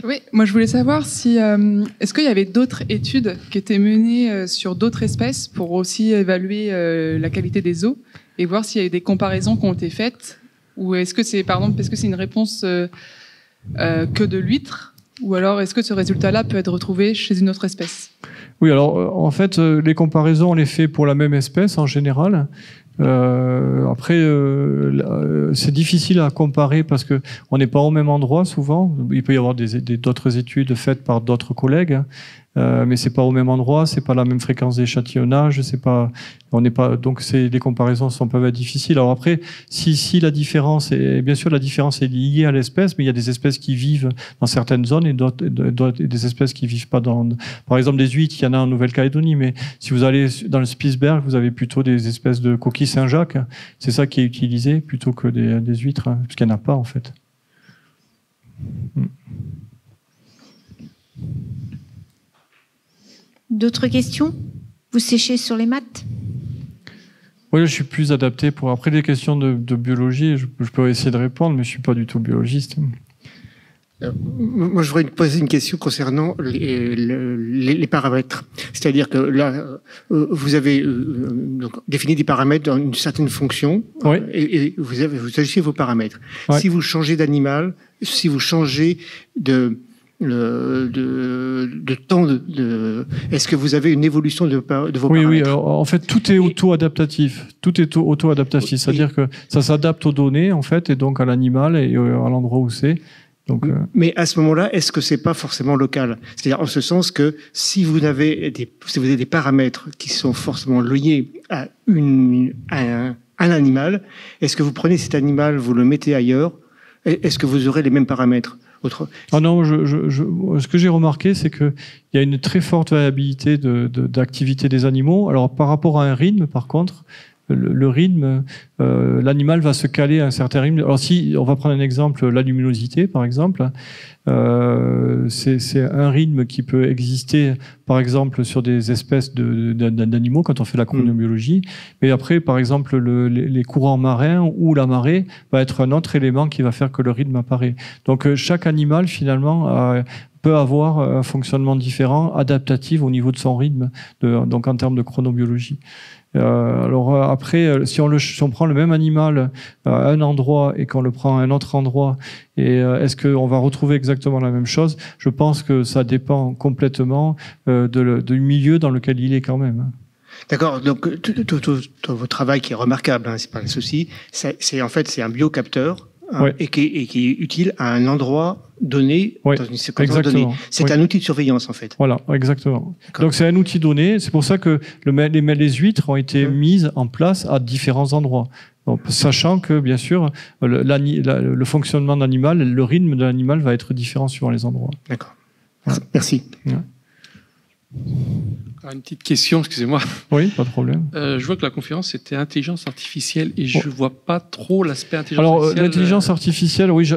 Oui, moi je voulais savoir si est-ce qu'il y avait d'autres études qui étaient menées sur d'autres espèces pour aussi évaluer la qualité des eaux et voir s'il y a eu des comparaisons qui ont été faites, ou est-ce que c'est par exemple, est-ce que c'est une réponse que de l'huître, ou alors est-ce que ce résultat-là peut être retrouvé chez une autre espèce? Oui, alors en fait, les comparaisons on les fait pour la même espèce en général. Après, c'est difficile à comparer parce que on n'est pas au même endroit souvent. Il peut y avoir d'autres études faites par d'autres collègues, mais c'est pas au même endroit, c'est pas la même fréquence d'échantillonnage, c'est pas, on n'est pas, donc les comparaisons peuvent être difficiles. Alors après, si la différence est, bien sûr, la différence est liée à l'espèce, mais il y a des espèces qui vivent dans certaines zones et des espèces qui vivent pas dans, par exemple, des huîtres, il y en a en Nouvelle-Calédonie, mais si vous allez dans le Spitzberg, vous avez plutôt des espèces de coquilles Saint-Jacques. C'est ça qui est utilisé plutôt que des huîtres, hein, parce qu'il n'y en a pas en fait. D'autres questions? Vous séchez sur les maths? Oui, je suis plus adapté pour. Après les questions de biologie, je peux essayer de répondre, mais je suis pas du tout biologiste. Moi, je voudrais poser une question concernant les paramètres. C'est-à-dire que là, vous avez donc, défini des paramètres dans une certaine fonction, oui. Et vous agissez vos paramètres. Ouais. Si vous changez d'animal, si vous changez de temps est-ce que vous avez une évolution de vos paramètres? Oui. Alors, en fait, tout est auto-adaptatif. Tout est auto-adaptatif. C'est-à-dire que ça s'adapte aux données, en fait, et donc à l'animal et à l'endroit où c'est. Donc, mais à ce moment-là, est-ce que c'est pas forcément local? C'est-à-dire en ce sens que si vous avez des paramètres qui sont forcément liés à un animal, est-ce que vous prenez cet animal, vous le mettez ailleurs, est-ce que vous aurez les mêmes paramètres? Ah non, ce que j'ai remarqué, c'est qu'il y a une très forte variabilité d'activité des animaux. Alors par rapport à un rythme, par contre, le rythme, l'animal va se caler à un certain rythme. Alors si on va prendre un exemple, la luminosité par exemple, c'est un rythme qui peut exister par exemple sur des espèces d'animaux quand on fait la chronobiologie, mais après par exemple les courants marins ou la marée va être un autre élément qui va faire que le rythme apparaît. Donc chaque animal finalement peut avoir un fonctionnement différent, adaptatif au niveau de son rythme, donc en termes de chronobiologie. Alors après, si on prend le même animal à un endroit et qu'on le prend à un autre endroit, et est-ce qu'on va retrouver exactement la même chose? Je pense que ça dépend complètement du milieu dans lequel il est quand même. D'accord. Donc tout votre travail qui est remarquable, hein, c'est pas le souci. C'est en fait c'est un biocapteur. Ouais. Et qui est utile à un endroit donné, ouais, dans une séquence donnée. C'est un outil de surveillance, en fait. Voilà, exactement. Donc c'est un outil donné. C'est pour ça que les huîtres ont été mises en place à différents endroits. Donc, sachant que, bien sûr, le fonctionnement de l'animal, le rythme de l'animal va être différent suivant les endroits. D'accord. Merci. Ouais. Alors, une petite question, excusez-moi. Oui, pas de problème. Je vois que la conférence était intelligence artificielle et je vois pas trop l'aspect intelligence artificielle. Alors, l'intelligence artificielle, oui,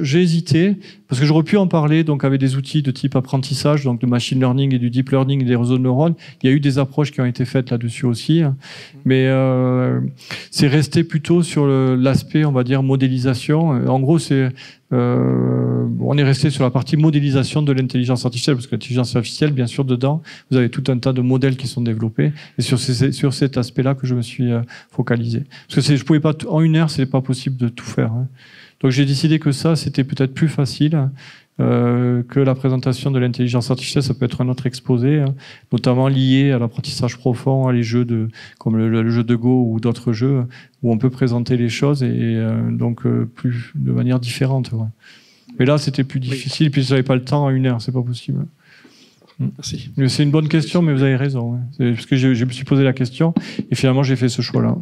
j'ai hésité parce que j'aurais pu en parler donc avec des outils de type apprentissage, donc de machine learning et du deep learning et des réseaux de neurones. Il y a eu des approches qui ont été faites là-dessus aussi, mais c'est resté plutôt sur l'aspect, on va dire, modélisation. En gros, on est resté sur la partie modélisation de l'intelligence artificielle, parce que l'intelligence artificielle, bien sûr, dedans, vous avez tout un tas de modèles qui sont développés, et sur cet aspect-là que je me suis focalisé. Parce que je pouvais pas, en une heure, c'est pas possible de tout faire. Hein. Donc j'ai décidé que ça, c'était peut-être plus facile que la présentation de l'intelligence artificielle. Ça peut être un autre exposé, hein, notamment lié à l'apprentissage profond, à les jeux comme le jeu de Go ou d'autres jeux, où on peut présenter les choses et donc plus de manière différente. Ouais. Mais là, c'était plus difficile, puis je n'avais pas le temps en une heure, c'est pas possible. Merci. C'est une bonne question, mais vous avez raison. Ouais. C'est parce que je me suis posé la question et finalement j'ai fait ce choix-là.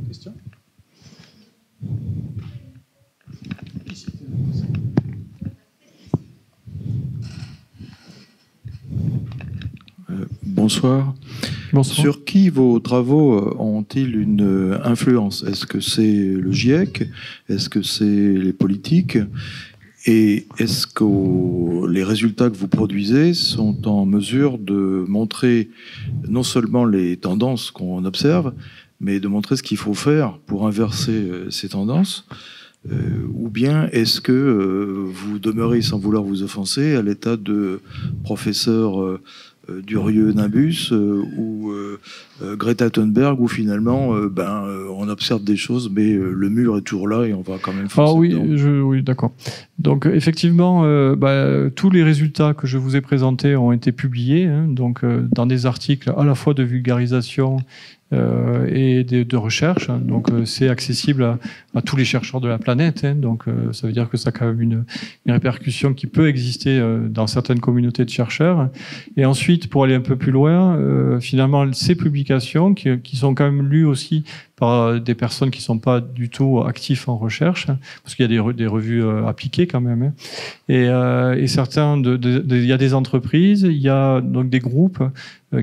Question ? Bonsoir. Bonsoir. Sur qui vos travaux ont-ils une influence? Est-ce que c'est le GIEC? Est-ce que c'est les politiques? Et est-ce que les résultats que vous produisez sont en mesure de montrer non seulement les tendances qu'on observe, mais de montrer ce qu'il faut faire pour inverser ces tendances, ou bien est-ce que vous demeurez, sans vouloir vous offenser, à l'état de professeur Durieux Nimbus ou Greta Thunberg, où finalement on observe des choses, mais le mur est toujours là et on va quand même faire ça. Oui, d'accord. Donc effectivement, tous les résultats que je vous ai présentés ont été publiés, donc dans des articles à la fois de vulgarisation et de recherche. Donc c'est accessible à tous les chercheurs de la planète. Donc ça veut dire que ça a quand même une répercussion qui peut exister dans certaines communautés de chercheurs. Et ensuite, pour aller un peu plus loin, finalement, ces publications qui sont quand même lues aussi par des personnes qui ne sont pas du tout actifs en recherche, parce qu'il y a des revues appliquées quand même. Et certains, il y a des entreprises, il y a donc des groupes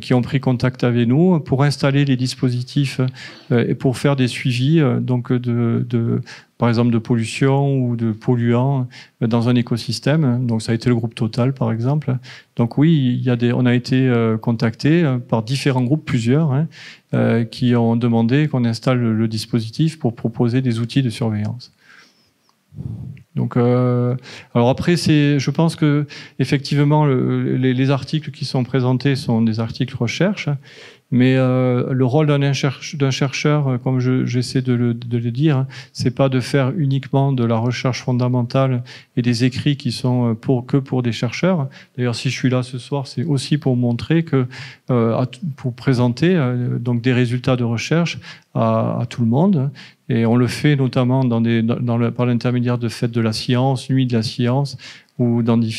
qui ont pris contact avec nous pour installer les dispositifs et pour faire des suivis donc par exemple de pollution ou de polluants dans un écosystème. Donc ça a été le groupe Total par exemple. Donc oui, on a été contacté par différents groupes, plusieurs, qui ont demandé qu'on installe le dispositif pour proposer des outils de surveillance. Donc, alors après, je pense que effectivement, les articles qui sont présentés sont des articles recherche, mais le rôle d'un chercheur, comme j'essaie de le dire, c'est pas de faire uniquement de la recherche fondamentale et des écrits qui sont que pour des chercheurs. D'ailleurs, si je suis là ce soir, c'est aussi pour montrer que, pour présenter donc des résultats de recherche à tout le monde. Et on le fait notamment par l'intermédiaire de fêtes de la science, nuits de la science, ou dans des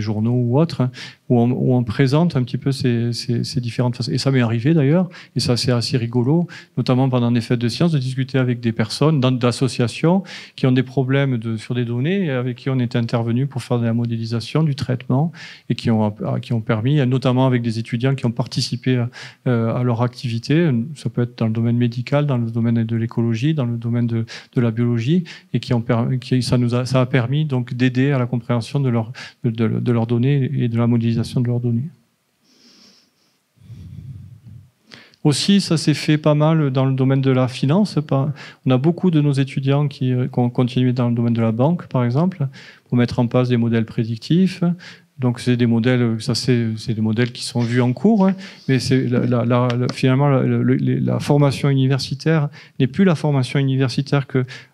journaux ou autres, où on présente un petit peu ces différentes façons. Et ça m'est arrivé d'ailleurs, et ça c'est assez rigolo, notamment pendant des fêtes de sciences, de discuter avec des personnes d'associations qui ont des problèmes sur des données, et avec qui on est intervenu pour faire de la modélisation, du traitement, et qui ont permis, notamment avec des étudiants qui ont participé à leur activité, ça peut être dans le domaine médical, dans le domaine de l'écologie, dans le domaine de la biologie, et ça a permis donc d'aider à la compréhension de leurs données et de la modélisation de leurs données. Aussi, ça s'est fait pas mal dans le domaine de la finance. On a beaucoup de nos étudiants qui ont continué dans le domaine de la banque, par exemple, pour mettre en place des modèles prédictifs. Donc c'est des modèles, c'est des modèles qui sont vus en cours, mais c'est finalement la formation universitaire n'est plus la formation universitaire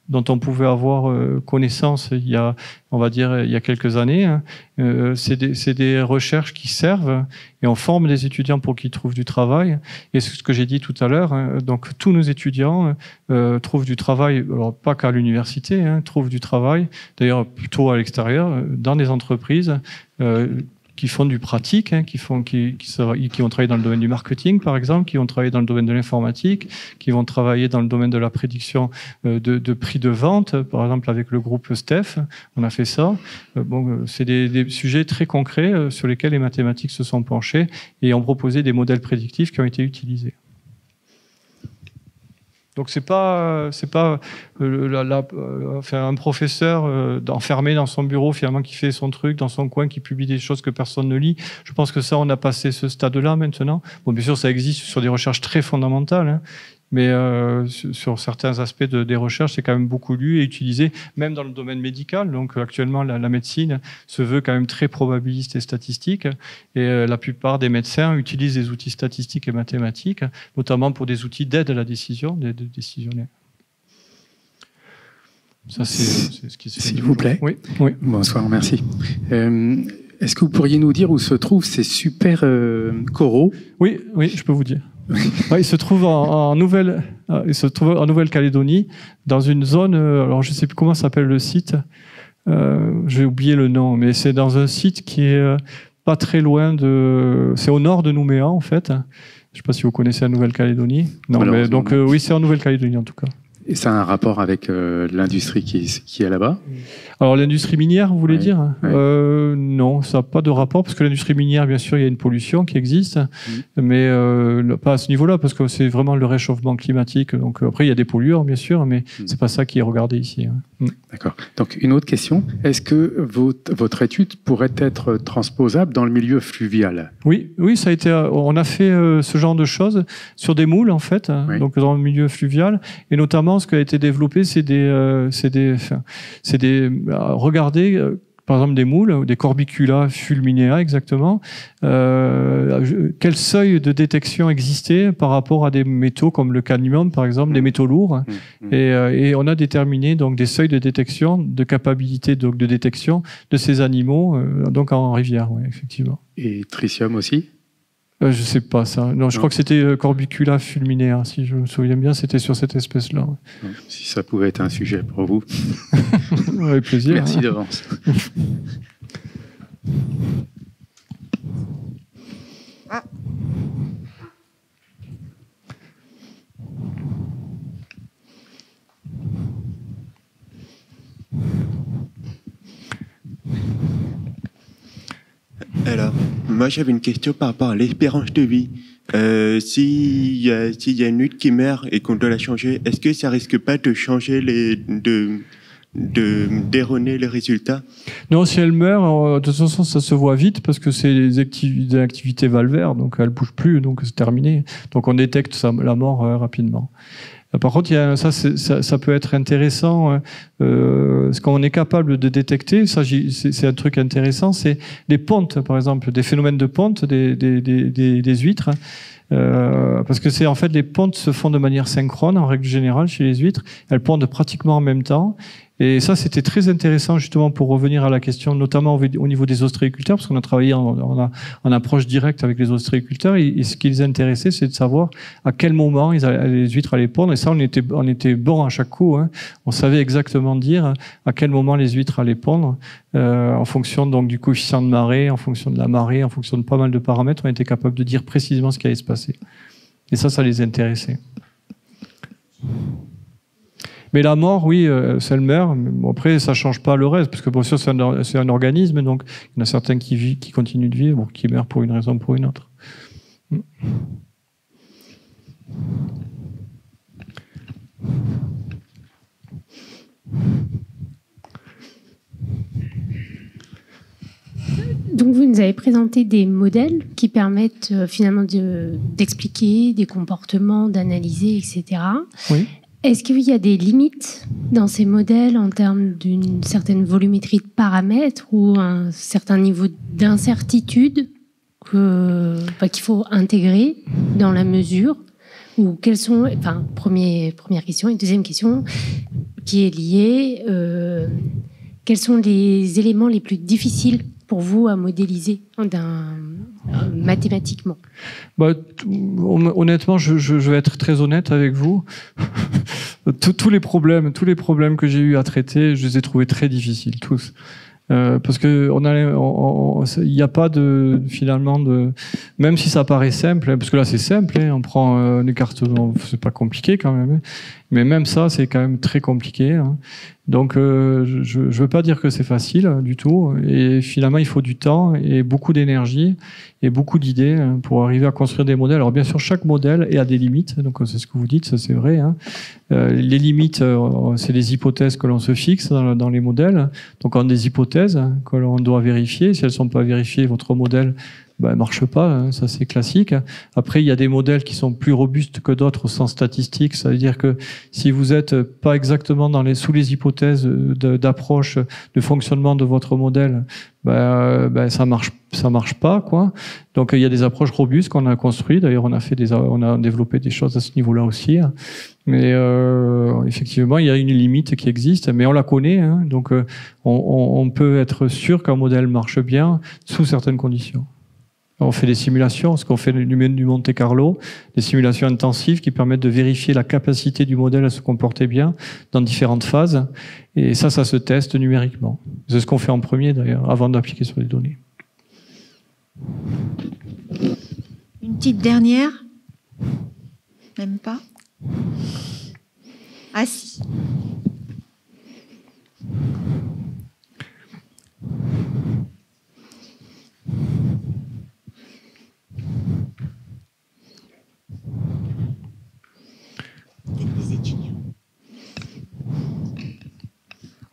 dont on pouvait avoir connaissance il y a quelques années. C'est des recherches qui servent et on forme des étudiants pour qu'ils trouvent du travail. Et c'est ce que j'ai dit tout à l'heure. Donc tous nos étudiants trouvent du travail, alors pas qu'à l'université, trouvent du travail, d'ailleurs plutôt à l'extérieur, dans des entreprises qui font du pratique, qui vont travailler dans le domaine du marketing, par exemple, qui vont travailler dans le domaine de l'informatique, qui vont travailler dans le domaine de la prédiction de prix de vente, par exemple avec le groupe Steph, on a fait ça. C'est des sujets très concrets sur lesquels les mathématiques se sont penchées et ont proposé des modèles prédictifs qui ont été utilisés. Donc c'est pas un professeur enfermé dans son bureau finalement qui fait son truc dans son coin, qui publie des choses que personne ne lit. Je pense que ça, on a passé ce stade-là maintenant. Bon, bien sûr, ça existe sur des recherches très fondamentales, mais sur certains aspects des recherches, c'est quand même beaucoup lu et utilisé, même dans le domaine médical. Donc actuellement, la médecine se veut quand même très probabiliste et statistique, et la plupart des médecins utilisent des outils statistiques et mathématiques, notamment pour des outils d'aide à la décision, des décisionnaires. Ça, c'est ce qui se fait. S'il vous plaît. Oui. Bonsoir, merci. Est-ce que vous pourriez nous dire où se trouvent ces super coraux ? Oui, je peux vous dire. Il se trouve en Nouvelle-Calédonie, dans une zone, alors je ne sais plus comment s'appelle le site, j'ai oublié le nom, mais c'est dans un site qui est pas très loin c'est au nord de Nouméa en fait. Je ne sais pas si vous connaissez la Nouvelle-Calédonie. Non, mais donc oui, c'est en Nouvelle-Calédonie en tout cas. Et ça a un rapport avec l'industrie qui est là-bas ? Alors l'industrie minière, vous voulez dire ? Ouais. Non, ça n'a pas de rapport, parce que l'industrie minière, bien sûr, il y a une pollution qui existe, mais pas à ce niveau-là, parce que c'est vraiment le réchauffement climatique. Donc après, il y a des pollueurs, bien sûr, mais c'est pas ça qui est regardé ici. D'accord. Donc, une autre question. Est-ce que votre étude pourrait être transposable dans le milieu fluvial? Oui, ça a été. On a fait ce genre de choses sur des moules, en fait, donc dans le milieu fluvial. Et notamment, ce qui a été développé, c'est regarder, par exemple, des moules, des Corbicula fulminea, exactement. Quel seuil de détection existait par rapport à des métaux comme le cadmium, par exemple, des métaux lourds. Et on a déterminé donc des seuils de détection, de capacité donc de détection de ces animaux, donc en rivière, effectivement. Et tritium aussi? Je sais pas ça. Non, je crois que c'était Corbicula fulminea, si je me souviens bien, c'était sur cette espèce-là. Si ça pouvait être un sujet pour vous. Avec plaisir. Merci d'avance. Alors, moi j'avais une question par rapport à l'espérance de vie. S'il y a une huître qui meurt et qu'on doit la changer, est-ce que ça risque pas de changer d'erroner les résultats? Non, si elle meurt, de toute façon ça se voit vite parce que c'est des activités valvaires, donc elle bouge plus, donc c'est terminé. Donc on détecte la mort rapidement. Par contre, ça peut être intéressant. Ce qu'on est capable de détecter, ça c'est un truc intéressant, c'est les pontes, par exemple, des phénomènes de ponte des huîtres. Parce que en fait les pontes se font de manière synchrone en règle générale chez les huîtres. Elles pondent pratiquement en même temps. Et ça, c'était très intéressant justement pour revenir à la question, notamment au niveau des ostréiculteurs, parce qu'on a travaillé en approche directe avec les ostréiculteurs. Et ce qui les intéressait, c'est de savoir à quel moment les huîtres allaient pondre. Et ça, on était bon à chaque coup. On savait exactement dire à quel moment les huîtres allaient pondre, en fonction donc du coefficient de marée, en fonction de la marée, en fonction de pas mal de paramètres. On était capable de dire précisément ce qui allait se passer. Et ça les intéressait. Mais la mort, oui, ça le meurt. Bon, après, ça change pas le reste, parce que bien sûr, c'est un organisme, donc il y en a certains qui continuent de vivre, qui meurent pour une raison ou pour une autre. Donc vous nous avez présenté des modèles qui permettent finalement d'expliquer des comportements, d'analyser, etc. Oui. Est-ce qu'il y a des limites dans ces modèles en termes d'une certaine volumétrie de paramètres ou un certain niveau d'incertitude qu'il faut intégrer dans la mesure? Ou quelles sont, première question, et deuxième question qui est liée, quels sont les éléments les plus difficiles pour vous à modéliser mathématiquement? Honnêtement, je vais être très honnête avec vous. Tous les problèmes que j'ai eu à traiter, je les ai trouvés très difficiles, tous. Parce que il n'y a pas même si ça paraît simple, parce que là c'est simple, on prend un écartement, c'est pas compliqué quand même, mais même ça c'est quand même très compliqué. Donc je veux pas dire que c'est facile du tout, et finalement il faut du temps et beaucoup d'énergie et beaucoup d'idées pour arriver à construire des modèles. Alors bien sûr chaque modèle a des limites, donc c'est ce que vous dites, ça c'est vrai. Les limites, c'est les hypothèses que l'on se fixe dans les modèles. Donc on a des hypothèses que l'on doit vérifier. Si elles sont pas vérifiées, votre modèle marche pas, ça c'est classique. Après, il y a des modèles qui sont plus robustes que d'autres au sens statistique. Ça veut dire que si vous êtes pas exactement sous les hypothèses d'approche de fonctionnement de votre modèle, ça marche pas, quoi. Donc il y a des approches robustes qu'on a construites. D'ailleurs, on a développé des choses à ce niveau-là aussi. Mais effectivement, il y a une limite qui existe, mais on la connaît. Donc on peut être sûr qu'un modèle marche bien sous certaines conditions. On fait des simulations, ce qu'on fait du Monte Carlo, des simulations intensives qui permettent de vérifier la capacité du modèle à se comporter bien dans différentes phases. Et ça se teste numériquement. C'est ce qu'on fait en premier d'ailleurs, avant d'appliquer sur les données. Une petite dernière? Même pas? Ah si. Peut-être des étudiants.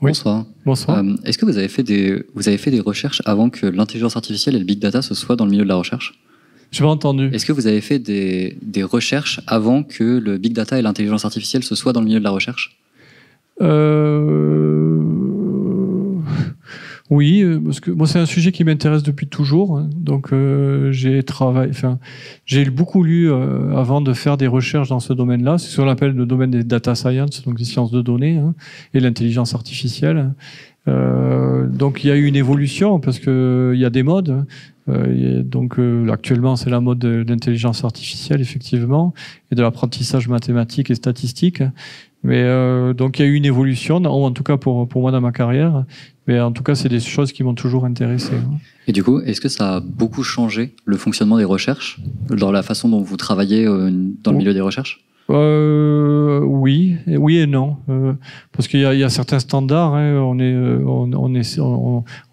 Bonsoir. Bonsoir. Est-ce que vous avez fait des recherches avant que l'intelligence artificielle et le big data se soient dans le milieu de la recherche? Je n'ai pas entendu. Est-ce que vous avez fait des recherches avant que le big data et l'intelligence artificielle se soient dans le milieu de la recherche? Oui, parce que moi c'est un sujet qui m'intéresse depuis toujours. Donc j'ai beaucoup lu avant de faire des recherches dans ce domaine-là. C'est ce qu'on appelle le domaine des data science, donc des sciences de données et l'intelligence artificielle. Donc il y a eu une évolution parce que il y a des modes. Donc actuellement c'est la mode de l'intelligence artificielle effectivement et de l'apprentissage mathématique et statistique. Mais donc il y a eu une évolution, en tout cas pour moi dans ma carrière. Mais en tout cas, c'est des choses qui m'ont toujours intéressé. Et du coup, est-ce que ça a beaucoup changé le fonctionnement des recherches dans la façon dont vous travaillez dans le milieu des recherches? Oui et non, parce qu'il y a certains standards. On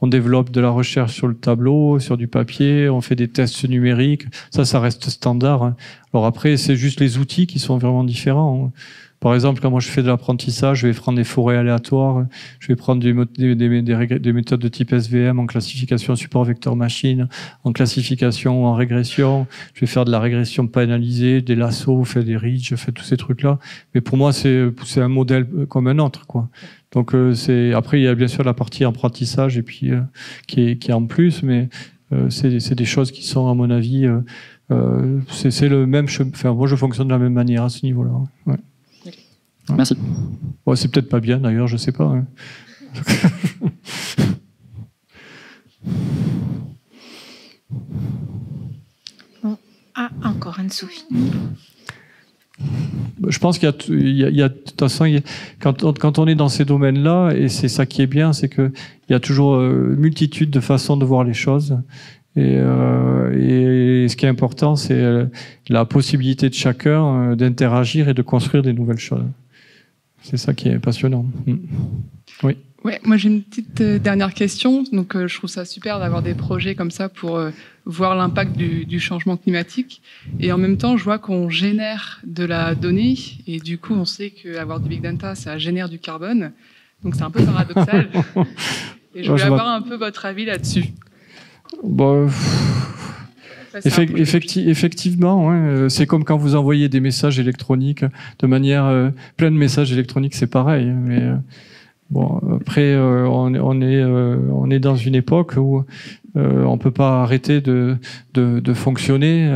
développe de la recherche sur le tableau, sur du papier, on fait des tests numériques. Ça reste standard. Alors après, c'est juste les outils qui sont vraiment différents. Par exemple, quand moi je fais de l'apprentissage, je vais prendre des forêts aléatoires, je vais prendre des méthodes de type SVM en classification support vecteur machine, en classification en régression, je vais faire de la régression pénalisée, des lassos, faire des ridges, je fais tous ces trucs-là. Mais pour moi, c'est un modèle comme un autre, quoi. Donc après, il y a bien sûr la partie apprentissage et puis qui est en plus, mais c'est des choses qui sont à mon avis, c'est le même. Enfin, moi, je fonctionne de la même manière à ce niveau-là. Ouais. Merci. Ouais, c'est peut-être pas bien d'ailleurs, je sais pas. Bon. Ah, encore Anne-Sophie. Je pense qu'il y a de toute façon, quand on est dans ces domaines-là, et c'est ça qui est bien, c'est qu'il y a toujours multitude de façons de voir les choses. Et ce qui est important, c'est la possibilité de chacun d'interagir et de construire des nouvelles choses. C'est ça qui est passionnant. Oui. Ouais, moi j'ai une petite dernière question. Donc je trouve ça super d'avoir des projets comme ça pour voir l'impact du changement climatique. Et en même temps, je vois qu'on génère de la donnée et du coup, on sait qu'avoir du big data, ça génère du carbone. Donc c'est un peu paradoxal. Et je voulais avoir un peu votre avis là-dessus. Bon. Effectivement, ouais. C'est comme quand vous envoyez des messages électroniques de manière plein de messages électroniques, c'est pareil. Mais bon, après, on est dans une époque où on peut pas arrêter de fonctionner.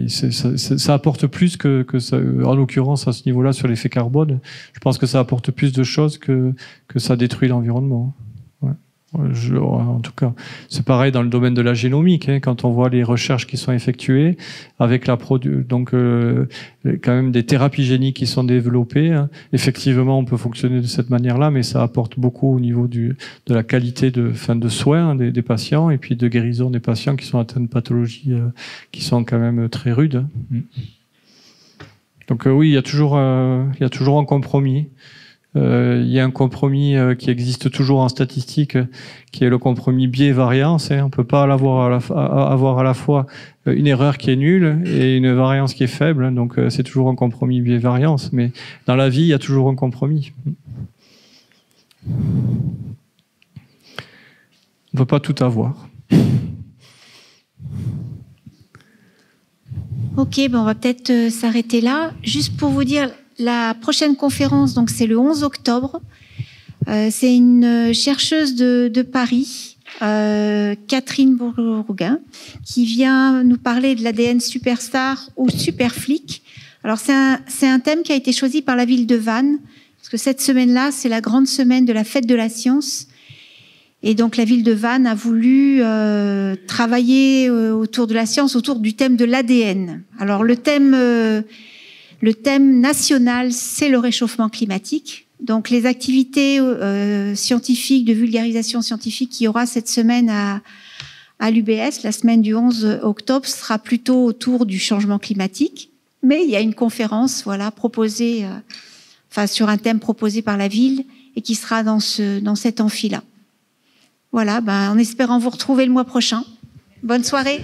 Ça apporte plus que ça, en l'occurrence à ce niveau-là sur l'effet carbone. Je pense que ça apporte plus de choses que ça détruit l'environnement. Ouais. En tout cas, c'est pareil dans le domaine de la génomique, quand on voit les recherches qui sont effectuées avec donc quand même des thérapies géniques qui sont développées. Effectivement, on peut fonctionner de cette manière-là, mais ça apporte beaucoup au niveau de la qualité de soins des patients et puis de guérison des patients qui sont atteints de pathologies qui sont quand même très rudes. Donc oui, il y a toujours un compromis. Il y a un compromis qui existe toujours en statistique, qui est le compromis biais-variance. On ne peut pas avoir à la fois une erreur qui est nulle et une variance qui est faible. Donc c'est toujours un compromis biais-variance. Mais dans la vie, il y a toujours un compromis. On ne peut pas tout avoir. Ok, on va peut-être s'arrêter là. Juste pour vous dire... La prochaine conférence, donc c'est le 11 octobre. C'est une chercheuse de Paris, Catherine Bourgouin, qui vient nous parler de l'ADN superstar ou superflic. Alors c'est un thème qui a été choisi par la ville de Vannes, parce que cette semaine-là, c'est la grande semaine de la fête de la science. Et donc la ville de Vannes a voulu travailler autour de la science, autour du thème de l'ADN. Alors le thème national, c'est le réchauffement climatique. Donc, les activités scientifiques, de vulgarisation scientifique qu'il y aura cette semaine à l'UBS, la semaine du 11 octobre, sera plutôt autour du changement climatique. Mais il y a une conférence, proposée, sur un thème proposé par la ville et qui sera dans cet amphi-là. Voilà, en espérant vous retrouver le mois prochain. Bonne soirée.